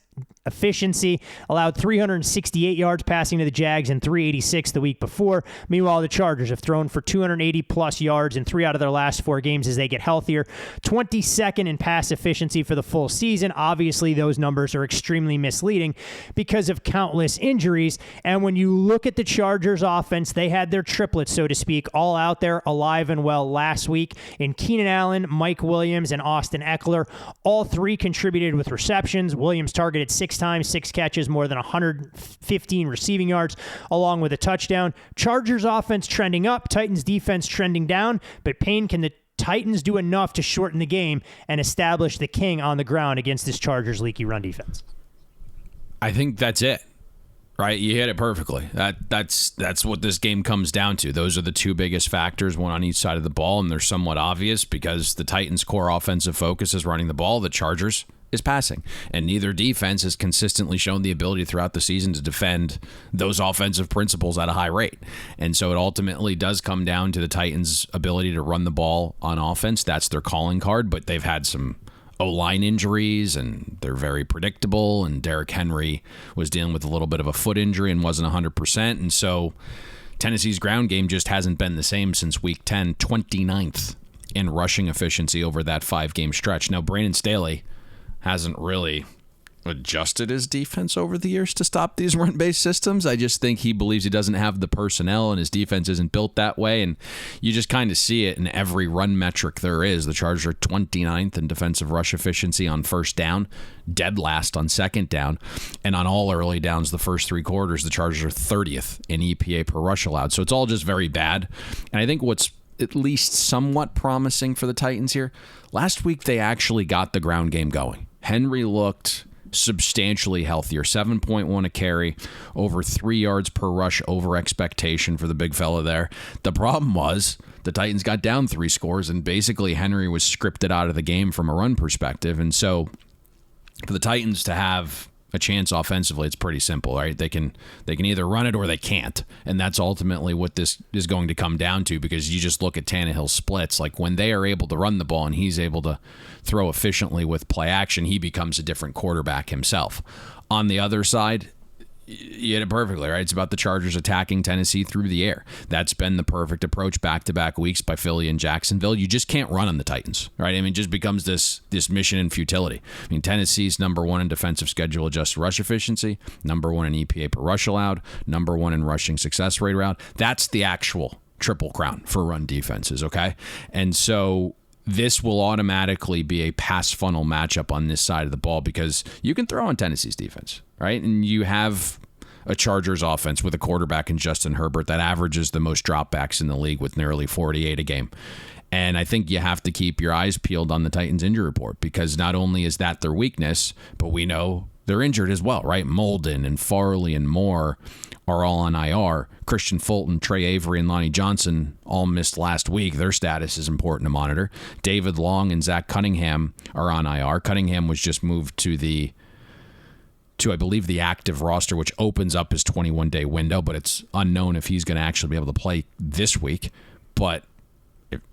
efficiency, allowed 368 yards passing to the Jags and 386 the week before. Meanwhile, the Chargers have thrown for 280 plus yards in 3 out of their last 4 games as they get healthier. 22nd in pass efficiency for the full season. Obviously, those numbers are extremely misleading because of countless injuries. And when you look at the Chargers offense, they had their triplets, so to speak, all out there alive and well last week in Keenan Allen, Mike Williams, and Austin Eckler. All 3 contributed with receptions. Williams targeted 6 times, 6 catches, more than 115 receiving yards, along with a touchdown. Chargers offense trending up, Titans defense trending down, but Payne, can the Titans do enough to shorten the game and establish the king on the ground against this Chargers leaky run defense? I think that's it. Right, you hit it perfectly. That's what this game comes down to. Those are the 2 biggest factors, one on each side of the ball, and they're somewhat obvious because the Titans' core offensive focus is running the ball. The Chargers is passing, and neither defense has consistently shown the ability throughout the season to defend those offensive principles at a high rate. And so it ultimately does come down to the Titans' ability to run the ball on offense. That's their calling card, but they've had some O-line injuries, and they're very predictable, and Derrick Henry was dealing with a little bit of a foot injury and wasn't 100%, and so Tennessee's ground game just hasn't been the same since Week 10, 29th in rushing efficiency over that 5-game stretch. Now, Brandon Staley hasn't really adjusted his defense over the years to stop these run-based systems. I just think he believes he doesn't have the personnel and his defense isn't built that way, and you just kind of see it in every run metric there is. The Chargers are 29th in defensive rush efficiency on first down, dead last on second down, and on all early downs the first three quarters, the Chargers are 30th in EPA per rush allowed. So it's all just very bad. And I think what's at least somewhat promising for the Titans here, last week they actually got the ground game going. Henry looked substantially healthier, 7.1 a carry, over 3 yards per rush over expectation for the big fella there. The problem was the Titans got down 3 scores, and basically Henry was scripted out of the game from a run perspective. And so for the Titans to have a chance offensively, it's pretty simple, right? They can either run it or they can't, and that's ultimately what this is going to come down to, because you just look at Tannehill's splits. Like, when they are able to run the ball and he's able to throw efficiently with play action, he becomes a different quarterback himself. On the other side, you hit it perfectly, right? It's about the Chargers attacking Tennessee through the air. That's been the perfect approach back-to-back weeks by Philly and Jacksonville. You just can't run on the Titans, right? I mean, it just becomes this mission in futility. I mean, Tennessee's number 1 in defensive schedule adjusted rush efficiency, number 1 in EPA per rush allowed, number 1 in rushing success rate allowed. That's the actual triple crown for run defenses, okay? And so this will automatically be a pass funnel matchup on this side of the ball, because you can throw on Tennessee's defense, right? And you have a Chargers offense with a quarterback in Justin Herbert that averages the most dropbacks in the league with nearly 48 a game. And I think you have to keep your eyes peeled on the Titans injury report, because not only is that their weakness, but we know they're injured as well, right? Molden and Farley and Moore are all on IR. Christian Fulton, Trey Avery, and Lonnie Johnson all missed last week. Their status is important to monitor. David Long and Zach Cunningham are on IR. Cunningham was just moved to I believe the active roster, which opens up his 21-day window, but it's unknown if he's going to actually be able to play this week. But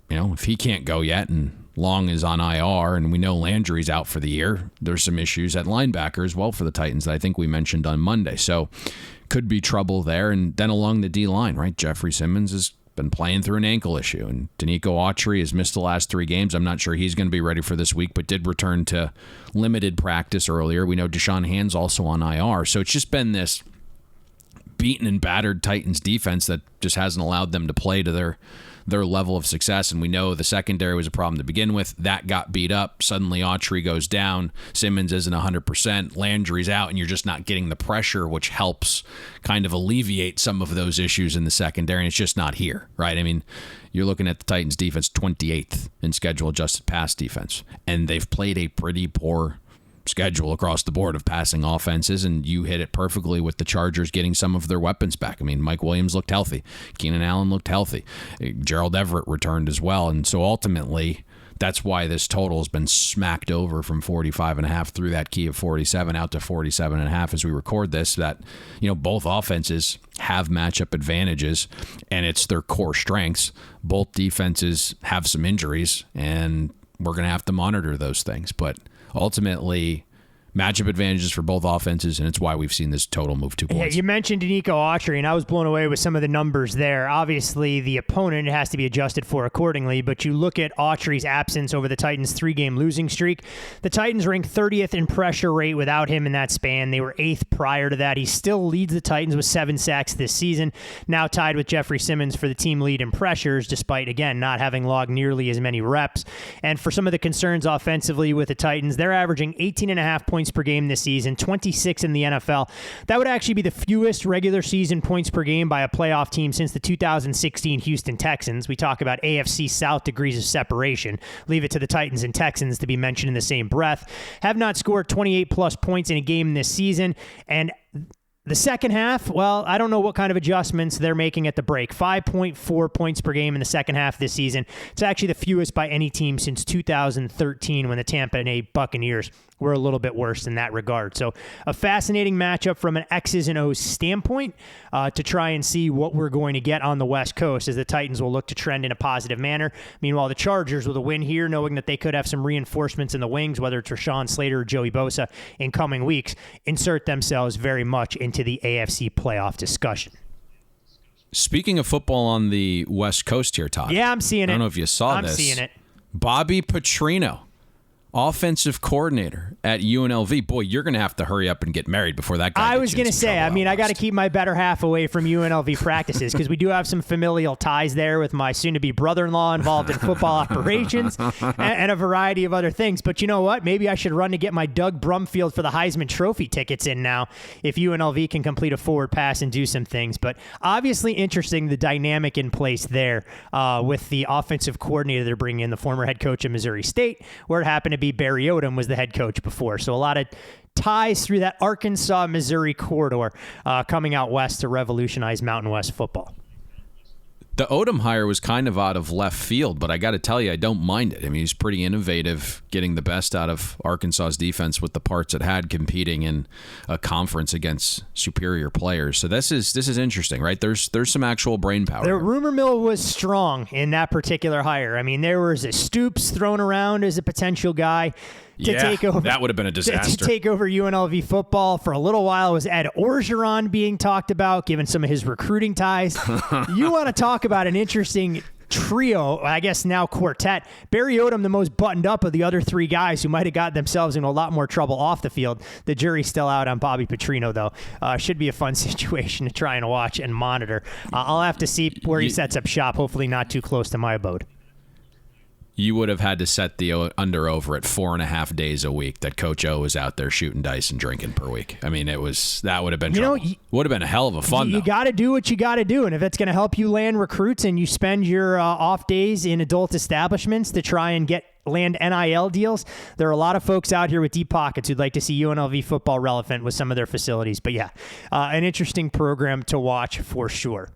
if he can't go yet, and Long is on IR, and we know Landry's out for the year, there's some issues at linebacker as well for the Titans that I think we mentioned on Monday. So could be trouble there. And then along the D-line, right? Jeffrey Simmons has been playing through an ankle issue, and Danico Autry has missed the last 3 games. I'm not sure he's going to be ready for this week, but did return to limited practice earlier. We know Deshaun Hand's also on IR. So it's just been this beaten and battered Titans defense that just hasn't allowed them to play to their level of success. And we know the secondary was a problem to begin with. That got beat up. Suddenly Autry goes down. Simmons isn't 100%. Landry's out, and you're just not getting the pressure, which helps kind of alleviate some of those issues in the secondary. And it's just not here, right? I mean, you're looking at the Titans defense 28th in schedule adjusted pass defense, and they've played a pretty poor schedule across the board of passing offenses, and you hit it perfectly with the Chargers getting some of their weapons back. I mean, Mike Williams looked healthy. Keenan Allen looked healthy. Gerald Everett returned as well. And so ultimately, that's why this total has been smacked over from 45.5 through that key of 47 out to 47.5 as we record this, that, both offenses have matchup advantages, and it's their core strengths. Both defenses have some injuries, and we're going to have to monitor those things. But ultimately, matchup advantages for both offenses, and it's why we've seen this total move 2 points. Yeah, you mentioned Danico Autry, and I was blown away with some of the numbers there. Obviously, the opponent has to be adjusted for accordingly, but you look at Autry's absence over the Titans' 3-game losing streak. The Titans ranked 30th in pressure rate without him in that span. They were 8th prior to that. He still leads the Titans with 7 sacks this season, now tied with Jeffrey Simmons for the team lead in pressures, despite, again, not having logged nearly as many reps. And for some of the concerns offensively with the Titans, they're averaging 18.5 points per game this season, 26 in the NFL. That would actually be the fewest regular season points per game by a playoff team since the 2016 Houston Texans. We talk about AFC South degrees of separation. Leave it to the Titans and Texans to be mentioned in the same breath. Have not scored 28-plus points in a game this season, and the second half, well, I don't know what kind of adjustments they're making at the break. 5.4 points per game in the second half this season. It's actually the fewest by any team since 2013 when the Tampa Bay Buccaneers were a little bit worse in that regard. So a fascinating matchup from an X's and O's standpoint to try and see what we're going to get on the West Coast as the Titans will look to trend in a positive manner. Meanwhile, the Chargers with a win here, knowing that they could have some reinforcements in the wings, whether it's Rashawn Slater or Joey Bosa in coming weeks, insert themselves very much into the AFC playoff discussion. Speaking of football on the West Coast here, Todd. Yeah, I'm seeing it. I don't know if you saw this. I'm seeing it. Bobby Petrino offensive coordinator at UNLV. Boy, you're going to have to hurry up and get married before that guy. I was going to say, I got to keep my better half away from UNLV practices because we do have some familial ties there with my soon-to-be brother-in-law involved in football operations and a variety of other things. But you know what? Maybe I should run to get my Doug Brumfield for the Heisman Trophy tickets in now if UNLV can complete a forward pass and do some things. But obviously interesting, the dynamic in place there with the offensive coordinator they're bringing in, the former head coach of Missouri State, where it happened to be Barry Odom was the head coach before. So a lot of ties through that Arkansas-Missouri corridor coming out west to revolutionize Mountain West football. The Odom hire was kind of out of left field, but I got to tell you, I don't mind it. I mean, he's pretty innovative, getting the best out of Arkansas's defense with the parts it had, competing in a conference against superior players. So this is interesting, right? There's some actual brain power. The rumor mill was strong in that particular hire. I mean, there was a Stoops thrown around as a potential guy to take over. That would have been a disaster. To take over UNLV football. For a little while, was Ed Orgeron being talked about, given some of his recruiting ties. You want to talk about an interesting trio, I guess now quartet. Barry Odom, the most buttoned up of the other three guys who might have got themselves in a lot more trouble off the field. The jury's still out on Bobby Petrino, though. Should be a fun situation to try and watch and monitor. I'll have to see where he sets up shop, hopefully not too close to my abode. You would have had to set the under over at 4.5 days a week that Coach O was out there shooting dice and drinking per week. I mean, that would have been trouble. Would have been a hell of a fun. You got to do what you got to do, and if it's going to help you land recruits and you spend your off days in adult establishments to try and land NIL deals, there are a lot of folks out here with deep pockets who'd like to see UNLV football relevant with some of their facilities. But yeah, an interesting program to watch for sure.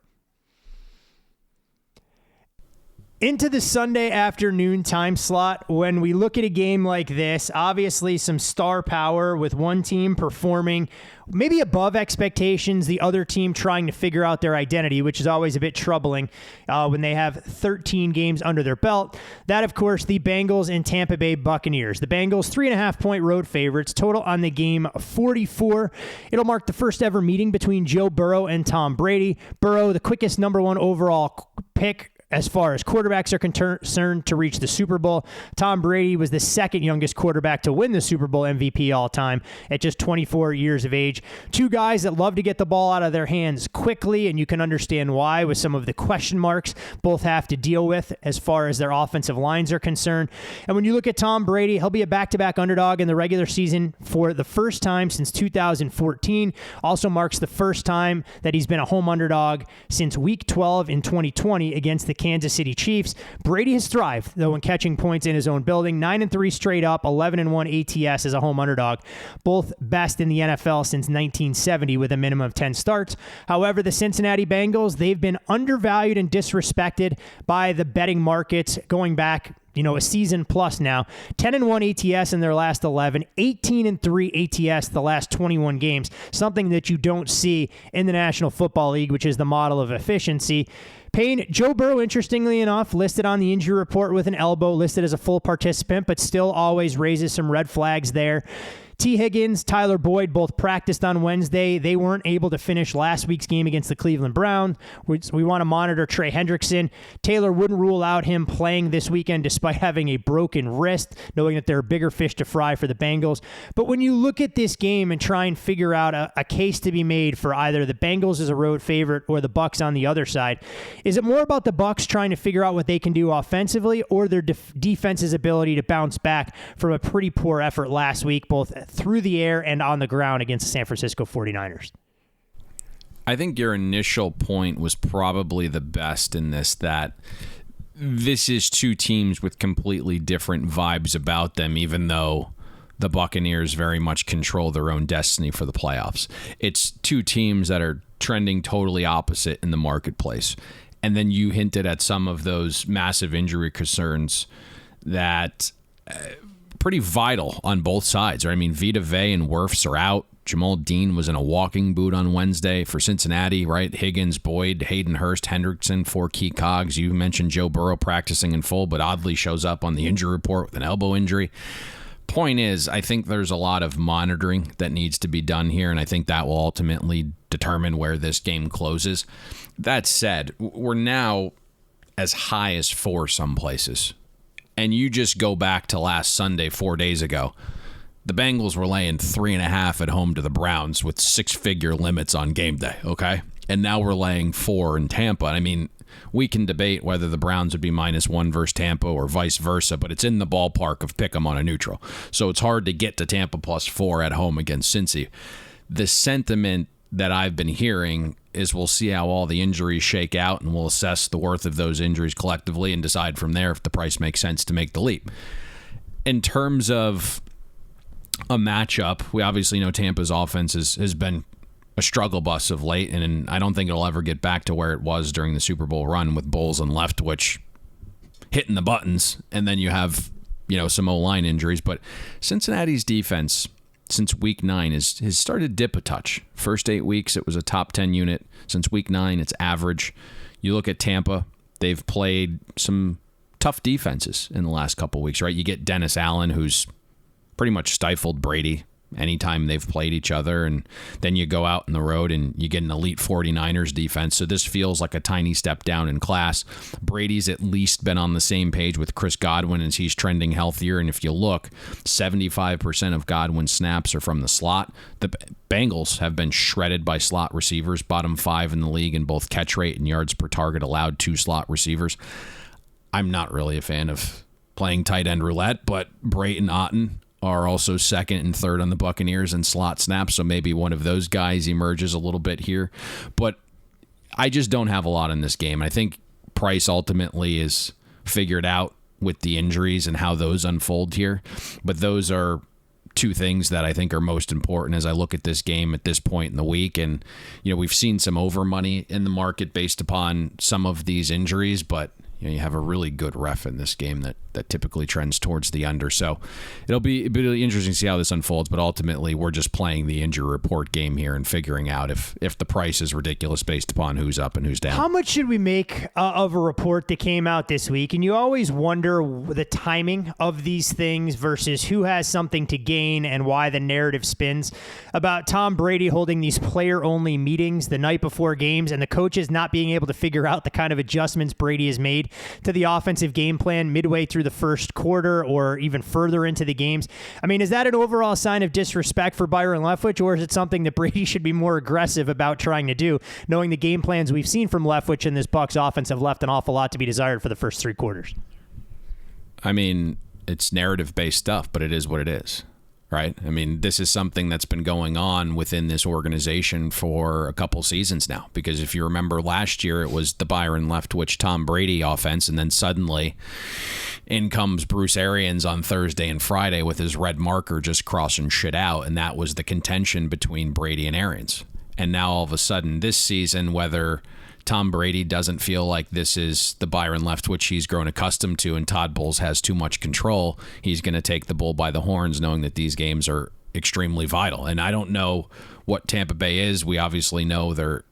Into the Sunday afternoon time slot, when we look at a game like this, obviously some star power with one team performing maybe above expectations, the other team trying to figure out their identity, which is always a bit troubling when they have 13 games under their belt. That, of course, the Bengals and Tampa Bay Buccaneers. The Bengals, 3.5-point road favorites, total on the game 44. It'll mark the first ever meeting between Joe Burrow and Tom Brady. Burrow, the quickest number one overall pick as far as quarterbacks are concerned to reach the Super Bowl. Tom Brady was the second youngest quarterback to win the Super Bowl MVP all time at just 24 years of age. Two guys that love to get the ball out of their hands quickly, and you can understand why with some of the question marks both have to deal with as far as their offensive lines are concerned. And when you look at Tom Brady, he'll be a back-to-back underdog in the regular season for the first time since 2014. Also marks the first time that he's been a home underdog since Week 12 in 2020 against the Kansas City Chiefs. Brady has thrived, though, in catching points in his own building. 9-3 straight up, 11-1 ATS as a home underdog. Both best in the NFL since 1970 with a minimum of 10 starts. However, the Cincinnati Bengals, they've been undervalued and disrespected by the betting markets going back a season plus now. 10-1 ATS in their last 11, 18-3 ATS the last 21 games, something that you don't see in the National Football League, which is the model of efficiency. Payne, Joe Burrow, interestingly enough, listed on the injury report with an elbow, listed as a full participant, but still always raises some red flags there. T. Higgins, Tyler Boyd both practiced on Wednesday. They weren't able to finish last week's game against the Cleveland Browns. We want to monitor Trey Hendrickson. Taylor wouldn't rule out him playing this weekend despite having a broken wrist, knowing that there are bigger fish to fry for the Bengals. But when you look at this game and try and figure out a case to be made for either the Bengals as a road favorite or the Bucs on the other side, is it more about the Bucs trying to figure out what they can do offensively or their defense's ability to bounce back from a pretty poor effort last week, both through the air and on the ground against the San Francisco 49ers? I think your initial point was probably the best in this, that this is two teams with completely different vibes about them, even though the Buccaneers very much control their own destiny for the playoffs. It's two teams that are trending totally opposite in the marketplace. And then you hinted at some of those massive injury concerns that pretty vital on both sides. I mean, Vita Vea and Wirfs are out. Jamal Dean was in a walking boot on Wednesday for Cincinnati, right? Higgins, Boyd, Hayden Hurst, Hendrickson, 4 key cogs. You mentioned Joe Burrow practicing in full, but oddly shows up on the injury report with an elbow injury. Point is, I think there's a lot of monitoring that needs to be done here, and I think that will ultimately determine where this game closes. That said, we're now as high as 4 some places. And you just go back to last Sunday, 4 days ago. The Bengals were laying 3.5 at home to the Browns with 6-figure limits on game day, okay? And now we're laying 4 in Tampa. I mean, we can debate whether the Browns would be -1 versus Tampa or vice versa, but it's in the ballpark of pick 'em on a neutral. So it's hard to get to Tampa +4 at home against Cincy. The sentiment that I've been hearing is we'll see how all the injuries shake out, and we'll assess the worth of those injuries collectively and decide from there if the price makes sense to make the leap. In terms of a matchup, we obviously know Tampa's offense has been a struggle bus of late, and I don't think it'll ever get back to where it was during the Super Bowl run with Bowles and Leftwich hitting the buttons, and then you have some O-line injuries. But Cincinnati's defense since week 9 has started to dip a touch. First 8 weeks, it was a top 10 unit. Since week 9, it's average. You look at Tampa, they've played some tough defenses in the last couple weeks, right? You get Dennis Allen, who's pretty much stifled Brady anytime they've played each other, and then you go out on the road and you get an elite 49ers defense. So this feels like a tiny step down in class. Brady's at least been on the same page with Chris Godwin as he's trending healthier, and if you look, 75% of Godwin's snaps are from the slot. The Bengals have been shredded by slot receivers, bottom 5 in the league in both catch rate and yards per target allowed to slot receivers. I'm not really a fan of playing tight end roulette, but Brayton Otten are also second and third on the Buccaneers in slot snaps, so maybe one of those guys emerges a little bit here. But I just don't have a lot in this game. I think Price ultimately is figured out with the injuries and how those unfold here. But those are two things that I think are most important as I look at this game at this point in the week. And, we've seen some over money in the market based upon some of these injuries, but you have a really good ref in this game that typically trends towards the under. So it'll be really interesting to see how this unfolds, but ultimately we're just playing the injury report game here and figuring out if the price is ridiculous based upon who's up and who's down. How much should we make of a report that came out this week? And you always wonder the timing of these things versus who has something to gain and why the narrative spins about Tom Brady holding these player-only meetings the night before games and the coaches not being able to figure out the kind of adjustments Brady has made to the offensive game plan midway through the first quarter or even further into the games. I mean, is that an overall sign of disrespect for Byron Leftwich, or is it something that Brady should be more aggressive about trying to do, knowing the game plans we've seen from Leftwich and this Bucs offense have left an awful lot to be desired for the first 3 quarters? I mean, it's narrative-based stuff, but it is what it is. Right? I mean, this is something that's been going on within this organization for a couple seasons now. Because if you remember last year, it was the Byron Leftwich, Tom Brady offense, and then suddenly in comes Bruce Arians on Thursday and Friday with his red marker just crossing shit out, and that was the contention between Brady and Arians. And now all of a sudden this season, whether Tom Brady doesn't feel like this is the Byron Leftwich he's grown accustomed to and Todd Bowles has too much control, he's going to take the bull by the horns knowing that these games are extremely vital. And I don't know what Tampa Bay is. We obviously know they're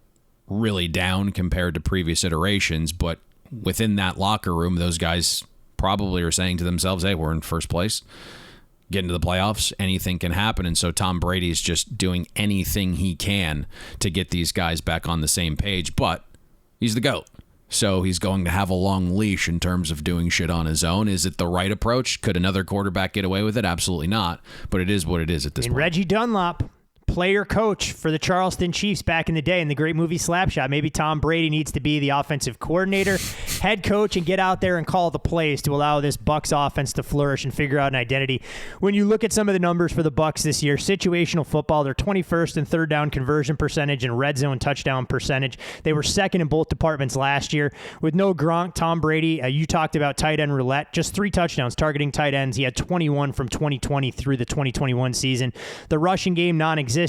really down compared to previous iterations, but within that locker room, those guys probably are saying to themselves, hey, we're in first place. Get into the playoffs, anything can happen. And so Tom Brady's just doing anything he can to get these guys back on the same page. But he's the GOAT. So he's going to have a long leash in terms of doing shit on his own. Is it the right approach? Could another quarterback get away with it? Absolutely not. But it is what it is at this point. Reggie Dunlop, player coach for the Charleston Chiefs back in the day in the great movie Slapshot. Maybe Tom Brady needs to be the offensive coordinator, head coach, and get out there and call the plays to allow this Bucs offense to flourish and figure out an identity. When you look at some of the numbers for the Bucs this year, situational football, they're 21st in third down conversion percentage and red zone touchdown percentage. They were second in both departments last year. With no Gronk, Tom Brady, you talked about tight end roulette, just 3 touchdowns targeting tight ends. He had 21 from 2020 through the 2021 season. The rushing game non-existent.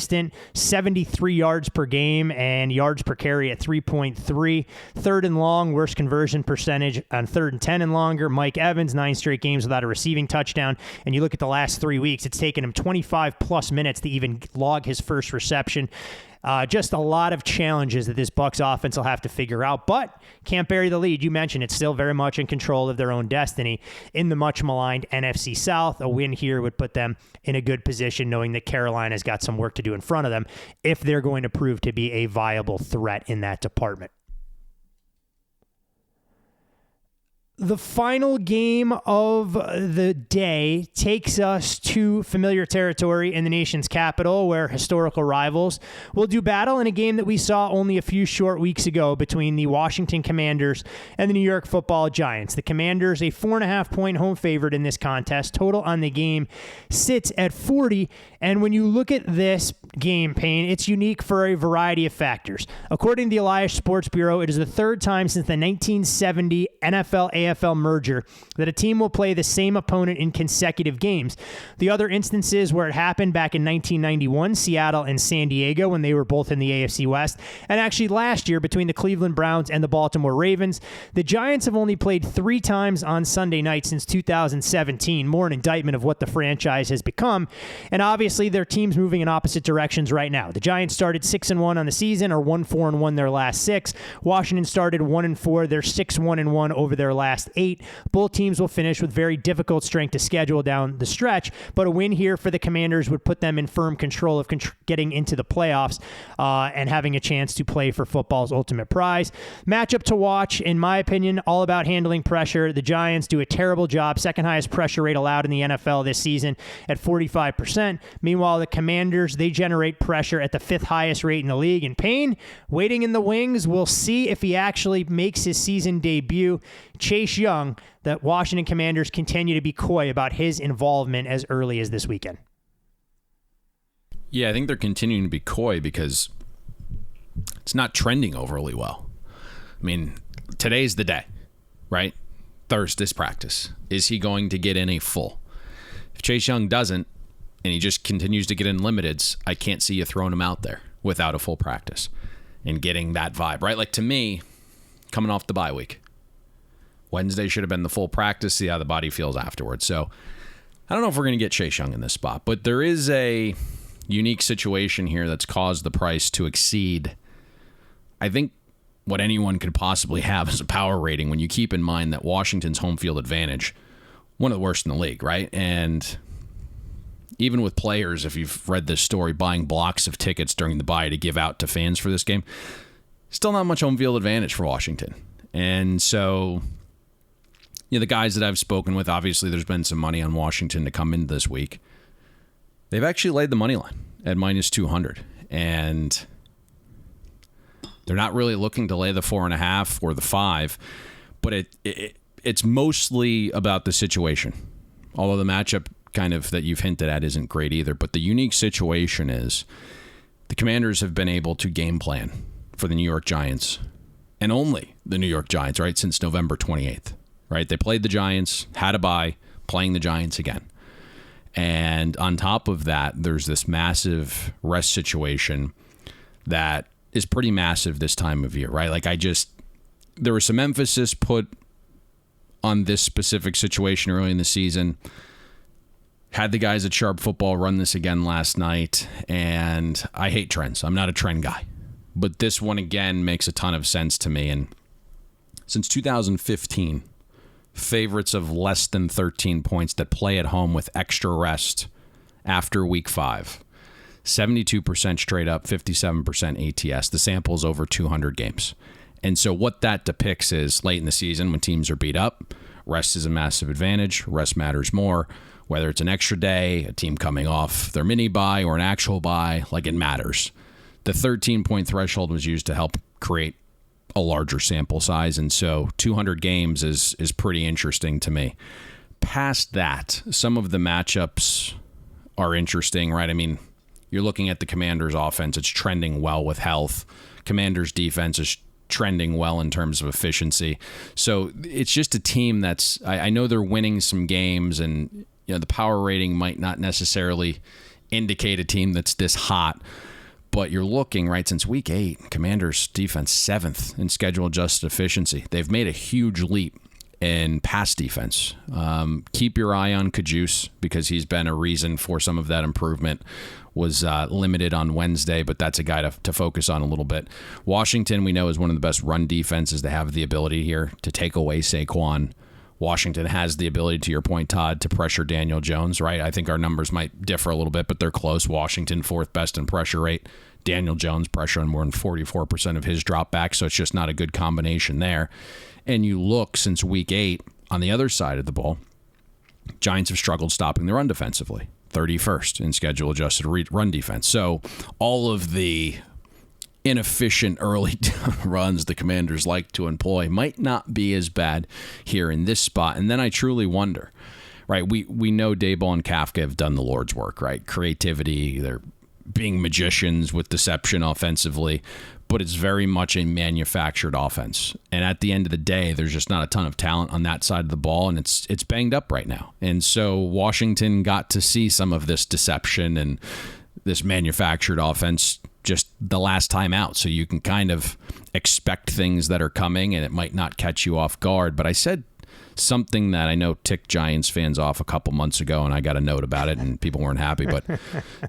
73 yards per game and yards per carry at 3.3. Third and long, worst conversion percentage on 3rd and 10 and longer. Mike Evans, 9 straight games without a receiving touchdown. And you look at the last 3 weeks, it's taken him 25 plus minutes to even log his first reception. Just a lot of challenges that this Bucs offense will have to figure out, but can't bury the lead. You mentioned it's still very much in control of their own destiny in the much maligned NFC South. A win here would put them in a good position, knowing that Carolina's got some work to do in front of them if they're going to prove to be a viable threat in that department. The final game of the day takes us to familiar territory in the nation's capital, where historical rivals will do battle in a game that we saw only a few short weeks ago between the Washington Commanders and the New York Football Giants. The Commanders, a 4.5-point home favorite in this contest. Total on the game sits at 40. And when you look at this game, Payne, it's unique for a variety of factors. According to the Elias Sports Bureau, it is the third time since the 1970 NFL-AFL merger that a team will play the same opponent in consecutive games. The other instances where it happened back in 1991, Seattle and San Diego, when they were both in the AFC West, and actually last year between the Cleveland Browns and the Baltimore Ravens. The Giants have only played 3 times on Sunday night since 2017, more an indictment of what the franchise has become. And obviously, their team's moving in opposite directions right now. The Giants started 6-1 on the season, or 1-4-1 their last 6. Washington started 1-4. They're 6-1-1 over their last 8. Both teams will finish with very difficult strength to schedule down the stretch, but a win here for the Commanders would put them in firm control of getting into the playoffs and having a chance to play for football's ultimate prize. Matchup to watch, in my opinion, all about handling pressure. The Giants do a terrible job, second highest pressure rate allowed in the NFL this season at 45%. Meanwhile, the Commanders, they generate pressure at the 5th highest rate in the league. And Payne, waiting in the wings, we'll see if he actually makes his season debut. Chase Young, the Washington Commanders continue to be coy about his involvement as early as this weekend. Yeah, I think they're continuing to be coy because it's not trending overly well. I mean, today's the day, right? Thursday's practice. Is he going to get in a full? If Chase Young doesn't, and he just continues to get in limiteds, I can't see you throwing him out there without a full practice and getting that vibe, right? Like, to me, coming off the bye week, Wednesday should have been the full practice, see how the body feels afterwards. So I don't know if we're going to get Chase Young in this spot, but there is a unique situation here that's caused the price to exceed, I think, what anyone could possibly have as a power rating when you keep in mind that Washington's home field advantage, one of the worst in the league, right? And even with players, if you've read this story, buying blocks of tickets during the bye to give out to fans for this game, still not much home field advantage for Washington. And so, the guys that I've spoken with, obviously there's been some money on Washington to come into this week. They've actually laid the money line at -200. And they're not really looking to lay the 4.5 or the 5, but it's mostly about the situation. Although the matchup kind of that you've hinted at isn't great either. But the unique situation is the Commanders have been able to game plan for the New York Giants, and only the New York Giants, right, since November 28th, right? They played the Giants, had a bye, playing the Giants again. And on top of that, there's this massive rest situation that is pretty massive this time of year, right? Like, there was some emphasis put on this specific situation early in the season. Had the guys at Sharp Football run this again last night, and I hate trends. I'm not a trend guy. But this one, again, makes a ton of sense to me. And since 2015, favorites of less than 13 points that play at home with extra rest after week 5, 72% straight up, 57% ATS. The sample is over 200 games. And so what that depicts is late in the season when teams are beat up, rest is a massive advantage. Rest matters more. Whether it's an extra day, a team coming off their mini bye, or an actual bye, like, it matters. The 13-point threshold was used to help create a larger sample size, and so 200 games is pretty interesting to me. Past that, some of the matchups are interesting, right? I mean, you're looking at the Commanders' offense. It's trending well with health. Commanders' defense is trending well in terms of efficiency. So it's just a team that's, I know they're winning some games, and the power rating might not necessarily indicate a team that's this hot, but you're looking, right, since week 8, Commanders defense 7th in schedule adjusted efficiency. They've made a huge leap in pass defense. Keep your eye on Kajus, because he's been a reason for some of that improvement. Was limited on Wednesday, but that's a guy to focus on a little bit. Washington, we know, is one of the best run defenses. They have the ability here to take away Saquon. Washington has the ability, to your point, Todd, to pressure Daniel Jones, right? I think our numbers might differ a little bit, but they're close. Washington, 4th best in pressure rate. Daniel Jones pressure on more than 44% of his dropbacks, so it's just not a good combination there. And you look since week 8 on the other side of the ball, Giants have struggled stopping the run defensively, 31st in schedule-adjusted run defense. So all of the inefficient early runs the Commanders like to employ might not be as bad here in this spot. And then I truly wonder, right? We know Daboll and Kafka have done the Lord's work, right? Creativity, they're being magicians with deception offensively, but it's very much a manufactured offense. And at the end of the day, there's just not a ton of talent on that side of the ball, and it's banged up right now. And so Washington got to see some of this deception and this manufactured offense just the last time out. So you can kind of expect things that are coming, and it might not catch you off guard. But I said something that I know ticked Giants fans off a couple months ago, and I got a note about it, and people weren't happy. But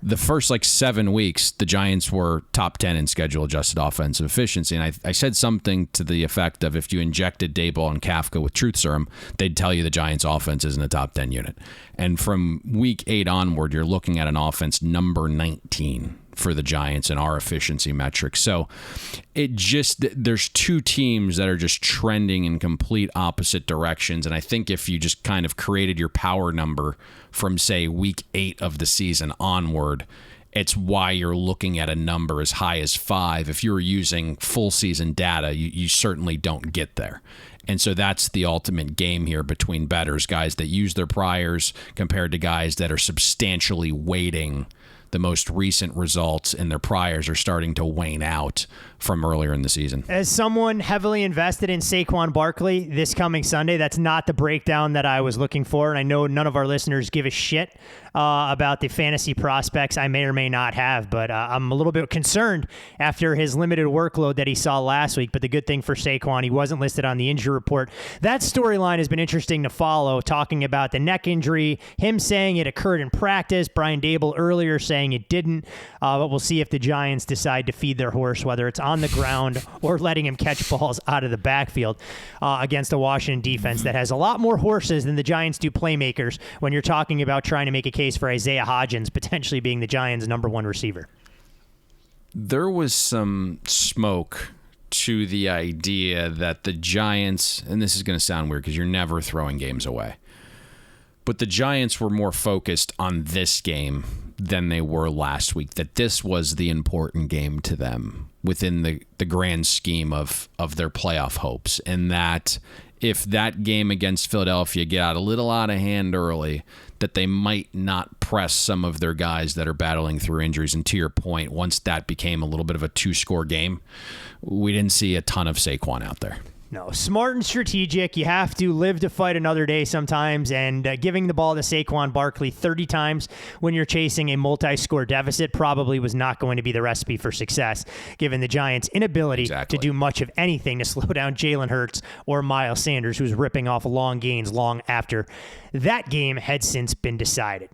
the first 7 weeks, the Giants were top 10 in schedule-adjusted offensive efficiency. And I said something to the effect of, if you injected Daboll and Kafka with truth serum, they'd tell you the Giants' offense isn't a top 10 unit. And from week 8 onward, you're looking at an offense number 19 for the Giants in our efficiency metrics. So there's two teams that are just trending in complete opposite directions. And I think if you just kind of created your power number from, say, week 8 of the season onward, it's why you're looking at a number as high as 5. If you were using full season data, you certainly don't get there. And so that's the ultimate game here between bettors, guys that use their priors compared to guys that are substantially weighting the most recent results, and their priors are starting to wane out from earlier in the season. As someone heavily invested in Saquon Barkley this coming Sunday, that's not the breakdown that I was looking for. And I know none of our listeners give a shit about the fantasy prospects I may or may not have, but I'm a little bit concerned after his limited workload that he saw last week. But the good thing for Saquon, he wasn't listed on the injury report. That storyline has been interesting to follow, talking about the neck injury, him saying it occurred in practice, Brian Daboll earlier saying it didn't, but we'll see if the Giants decide to feed their horse, whether it's on the ground or letting him catch balls out of the backfield against a Washington defense that has a lot more horses than the Giants do playmakers when you're talking about trying to make a case for Isaiah Hodgins potentially being the Giants' number 1 receiver. There was some smoke to the idea that the Giants, and this is going to sound weird because you're never throwing games away, but the Giants were more focused on this game than they were last week, that this was the important game to them within the grand scheme of their playoff hopes, and that if that game against Philadelphia get a little out of hand early, that they might not press some of their guys that are battling through injuries. And to your point, once that became a little bit of a 2-score game, we didn't see a ton of Saquon out there. No, smart and strategic. You have to live to fight another day sometimes, and giving the ball to Saquon Barkley 30 times when you're chasing a multi-score deficit probably was not going to be the recipe for success, given the Giants' inability to do much of anything to slow down Jalen Hurts or Miles Sanders, who's ripping off long gains long after that game had since been decided.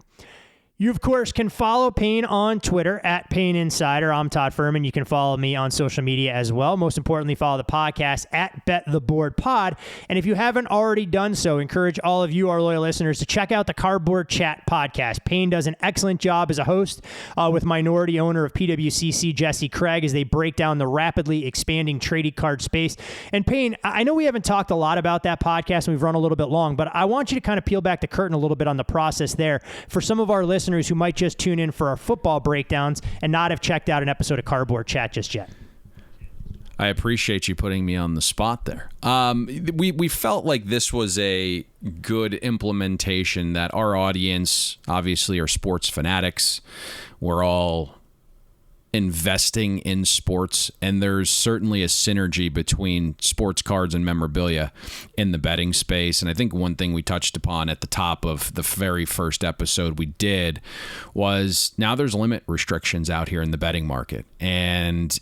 You, of course, can follow Payne on Twitter at Payne Insider. I'm Todd Fuhrman. You can follow me on social media as well. Most importantly, follow the podcast at Bet the Board Pod. And if you haven't already done so, encourage all of you, our loyal listeners, to check out the Cardboard Chat podcast. Payne does an excellent job as a host with minority owner of PWCC, Jesse Craig, as they break down the rapidly expanding trading card space. And Payne, I know we haven't talked a lot about that podcast, and we've run a little bit long, but I want you to kind of peel back the curtain a little bit on the process there for some of our listeners who might just tune in for our football breakdowns and not have checked out an episode of Cardboard Chat just yet. I appreciate you putting me on the spot there. We felt like this was a good implementation, that our audience obviously are sports fanatics. We're all investing in sports, and there's certainly a synergy between sports cards and memorabilia in the betting space. And I think one thing we touched upon at the top of the very first episode we did was now there's limit restrictions out here in the betting market. And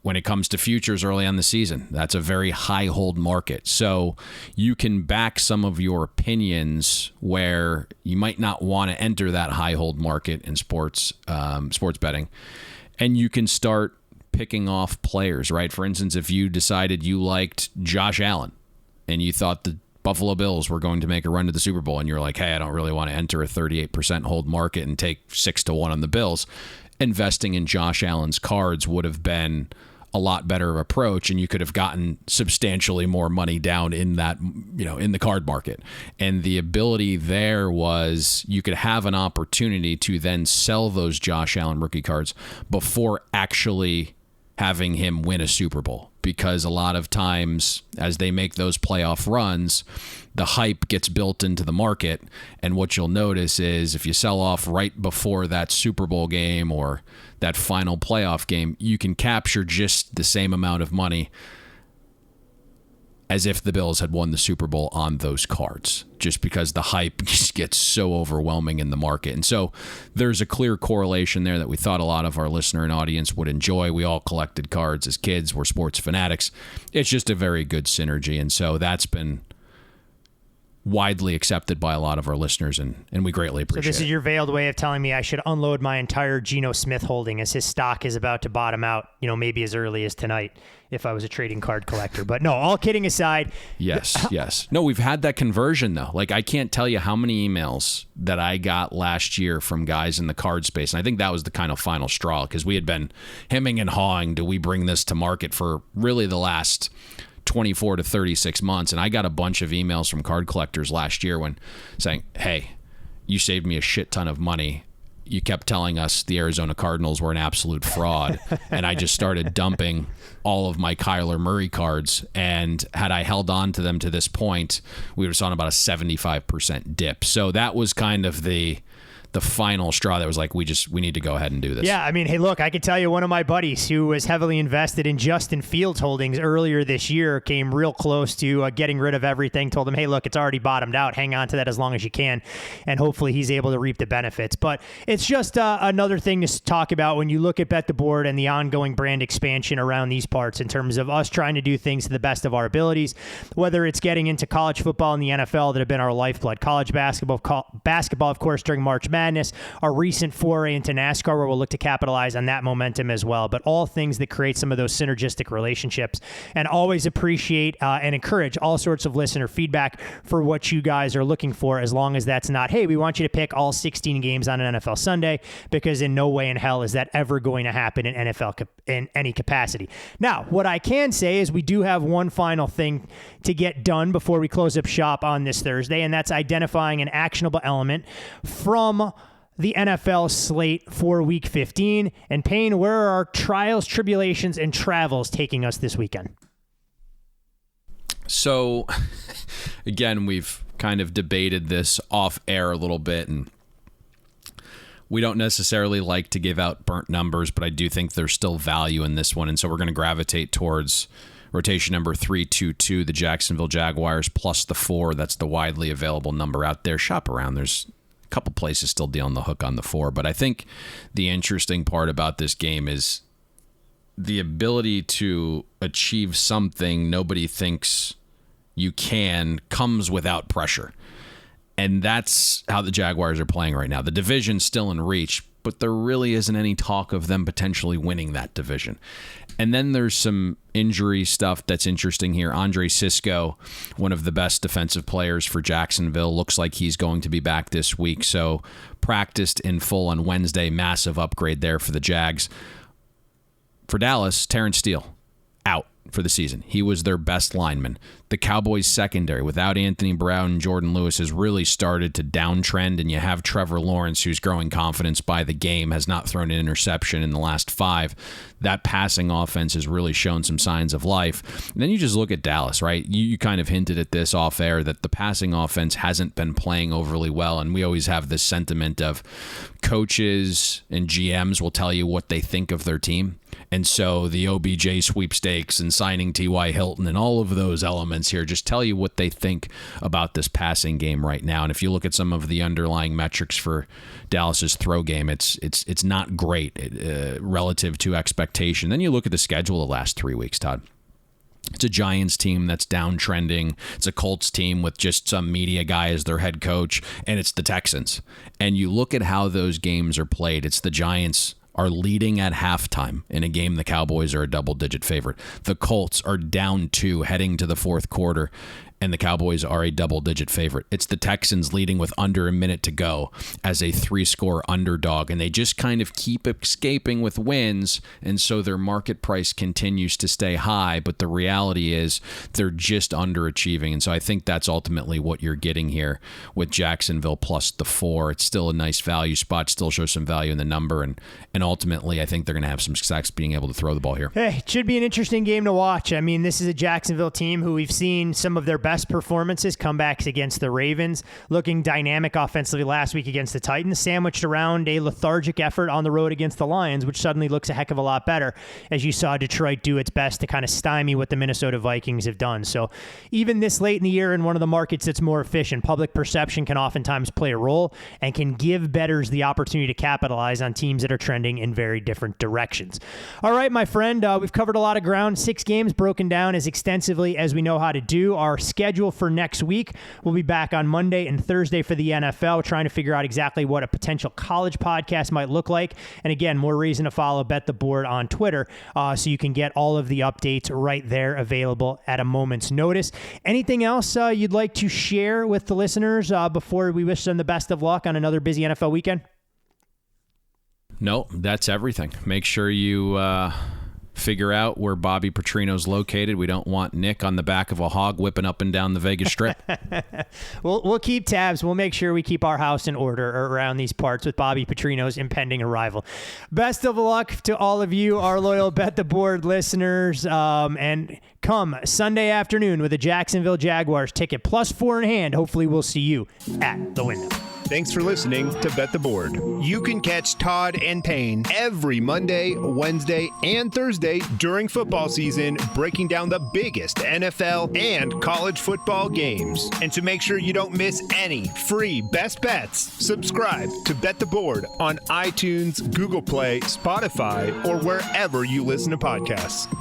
when it comes to futures early on the season, that's a very high hold market. So you can back some of your opinions where you might not want to enter that high hold market in sports betting. And you can start picking off players, right? For instance, if you decided you liked Josh Allen and you thought the Buffalo Bills were going to make a run to the Super Bowl, and you're like, hey, I don't really want to enter a 38% hold market and take 6-1 on the Bills. investing in Josh Allen's cards would have been a lot better approach, and you could have gotten substantially more money down in that, in the card market. And the ability there was you could have an opportunity to then sell those Josh Allen rookie cards before actually having him win a Super Bowl, because a lot of times as they make those playoff runs, the hype gets built into the market. And what you'll notice is if you sell off right before that Super Bowl game or that final playoff game, you can capture just the same amount of money as if the Bills had won the Super Bowl on those cards, just because the hype just gets so overwhelming in the market. And so there's a clear correlation there that we thought a lot of our listener and audience would enjoy. We all collected cards as kids. We're sports fanatics. It's just a very good synergy. And so that's been widely accepted by a lot of our listeners, and we greatly appreciate it. So this is your veiled way of telling me I should unload my entire Geno Smith holding as his stock is about to bottom out, maybe as early as tonight if I was a trading card collector. But no, all kidding aside. Yes. No, we've had that conversion, though. Like, I can't tell you how many emails that I got last year from guys in the card space. And I think that was the kind of final straw, because we had been hemming and hawing, do we bring this to market for really the last 24 to 36 months. And I got a bunch of emails from card collectors last year saying, hey, you saved me a shit ton of money. You kept telling us the Arizona Cardinals were an absolute fraud. And I just started dumping all of my Kyler Murray cards. And had I held on to them to this point, we would have saw about a 75% dip. So that was kind of the final straw that was like, we need to go ahead and do this. Yeah, I mean, hey, look, I could tell you one of my buddies who was heavily invested in Justin Fields holdings earlier this year came real close to getting rid of everything, told him, hey, look, it's already bottomed out. Hang on to that as long as you can, and hopefully he's able to reap the benefits. But it's just another thing to talk about when you look at Bet the Board and the ongoing brand expansion around these parts in terms of us trying to do things to the best of our abilities, whether it's getting into college football and the NFL that have been our lifeblood, college basketball, of course, during March Madness, our recent foray into NASCAR, where we'll look to capitalize on that momentum as well. But all things that create some of those synergistic relationships, and always appreciate and encourage all sorts of listener feedback for what you guys are looking for, as long as that's not, hey, we want you to pick all 16 games on an NFL Sunday, because in no way in hell is that ever going to happen in NFL in any capacity. Now, what I can say is we do have one final thing to get done before we close up shop on this Thursday, and that's identifying an actionable element from the NFL slate for Week 15. And Payne, where are our trials, tribulations, and travels taking us this weekend? So, again, we've kind of debated this off air a little bit, and we don't necessarily like to give out burnt numbers, but I do think there's still value in this one. And so we're going to gravitate towards rotation number 322, the Jacksonville Jaguars, plus the 4. That's the widely available number out there. Shop around. There's couple places still dealing the hook on the 4, but I think the interesting part about this game is the ability to achieve something nobody thinks you can comes without pressure. And that's how the Jaguars are playing right now. The division's still in reach, but there really isn't any talk of them potentially winning that division. And then there's some injury stuff that's interesting here. Andre Sisco, one of the best defensive players for Jacksonville, looks like he's going to be back this week. So practiced in full on Wednesday. Massive upgrade there for the Jags. For Dallas, Terrence Steele out for the season. He was their best lineman. The Cowboys secondary without Anthony Brown and Jordan Lewis has really started to downtrend, and you have Trevor Lawrence, who's growing confidence by the game, has not thrown an interception in the last 5. That passing offense has really shown some signs of life. And then you just look at Dallas, right? You kind of hinted at this off air that the passing offense hasn't been playing overly well, and we always have this sentiment of coaches and GMs will tell you what they think of their team. And so the OBJ sweepstakes and signing T.Y. Hilton and all of those elements here just tell you what they think about this passing game right now. And if you look at some of the underlying metrics for Dallas's throw game, it's not great relative to expectation. Then you look at the schedule the last 3 weeks, Todd. It's a Giants team that's downtrending. It's a Colts team with just some media guy as their head coach, and it's the Texans. And you look at how those games are played. It's the Giants are leading at halftime in a game the Cowboys are a double-digit favorite. The Colts are down 2 heading to the fourth quarter, and the Cowboys are a double-digit favorite. It's the Texans leading with under a minute to go as a 3-score underdog, and they just kind of keep escaping with wins, and so their market price continues to stay high, but the reality is they're just underachieving, and so I think that's ultimately what you're getting here with Jacksonville plus the 4. It's still a nice value spot, still shows some value in the number, and ultimately I think they're going to have some success being able to throw the ball here. Hey, it should be an interesting game to watch. I mean, this is a Jacksonville team who we've seen some of their best performances, comebacks against the Ravens, looking dynamic offensively last week against the Titans, sandwiched around a lethargic effort on the road against the Lions, which suddenly looks a heck of a lot better as you saw Detroit do its best to kind of stymie what the Minnesota Vikings have done. So even this late in the year in one of the markets that's more efficient, public perception can oftentimes play a role and can give bettors the opportunity to capitalize on teams that are trending in very different directions. All right, my friend, we've covered a lot of ground. 6 games broken down as extensively as we know how to do. Our schedule for next week, we'll be back on Monday and Thursday for the NFL, trying to figure out exactly what a potential college podcast might look like. And again, more reason to follow Bet the Board on Twitter so you can get all of the updates right there available at a moment's notice. Anything else you'd like to share with the listeners before we wish them the best of luck on another busy NFL weekend? No, that's everything. Make sure you figure out where Bobby Petrino's located. We don't want Nick on the back of a hog whipping up and down the Vegas Strip. We'll keep tabs. We'll make sure we keep our house in order around these parts with Bobby Petrino's impending arrival. Best of luck to all of you, our loyal Bet the Board listeners. And come Sunday afternoon with a Jacksonville Jaguars ticket plus 4 in hand. Hopefully we'll see you at the window. Thanks for listening to Bet the Board. You can catch Todd and Payne every Monday, Wednesday, and Thursday during football season, breaking down the biggest NFL and college football games. And to make sure you don't miss any free best bets, subscribe to Bet the Board on iTunes, Google Play, Spotify, or wherever you listen to podcasts.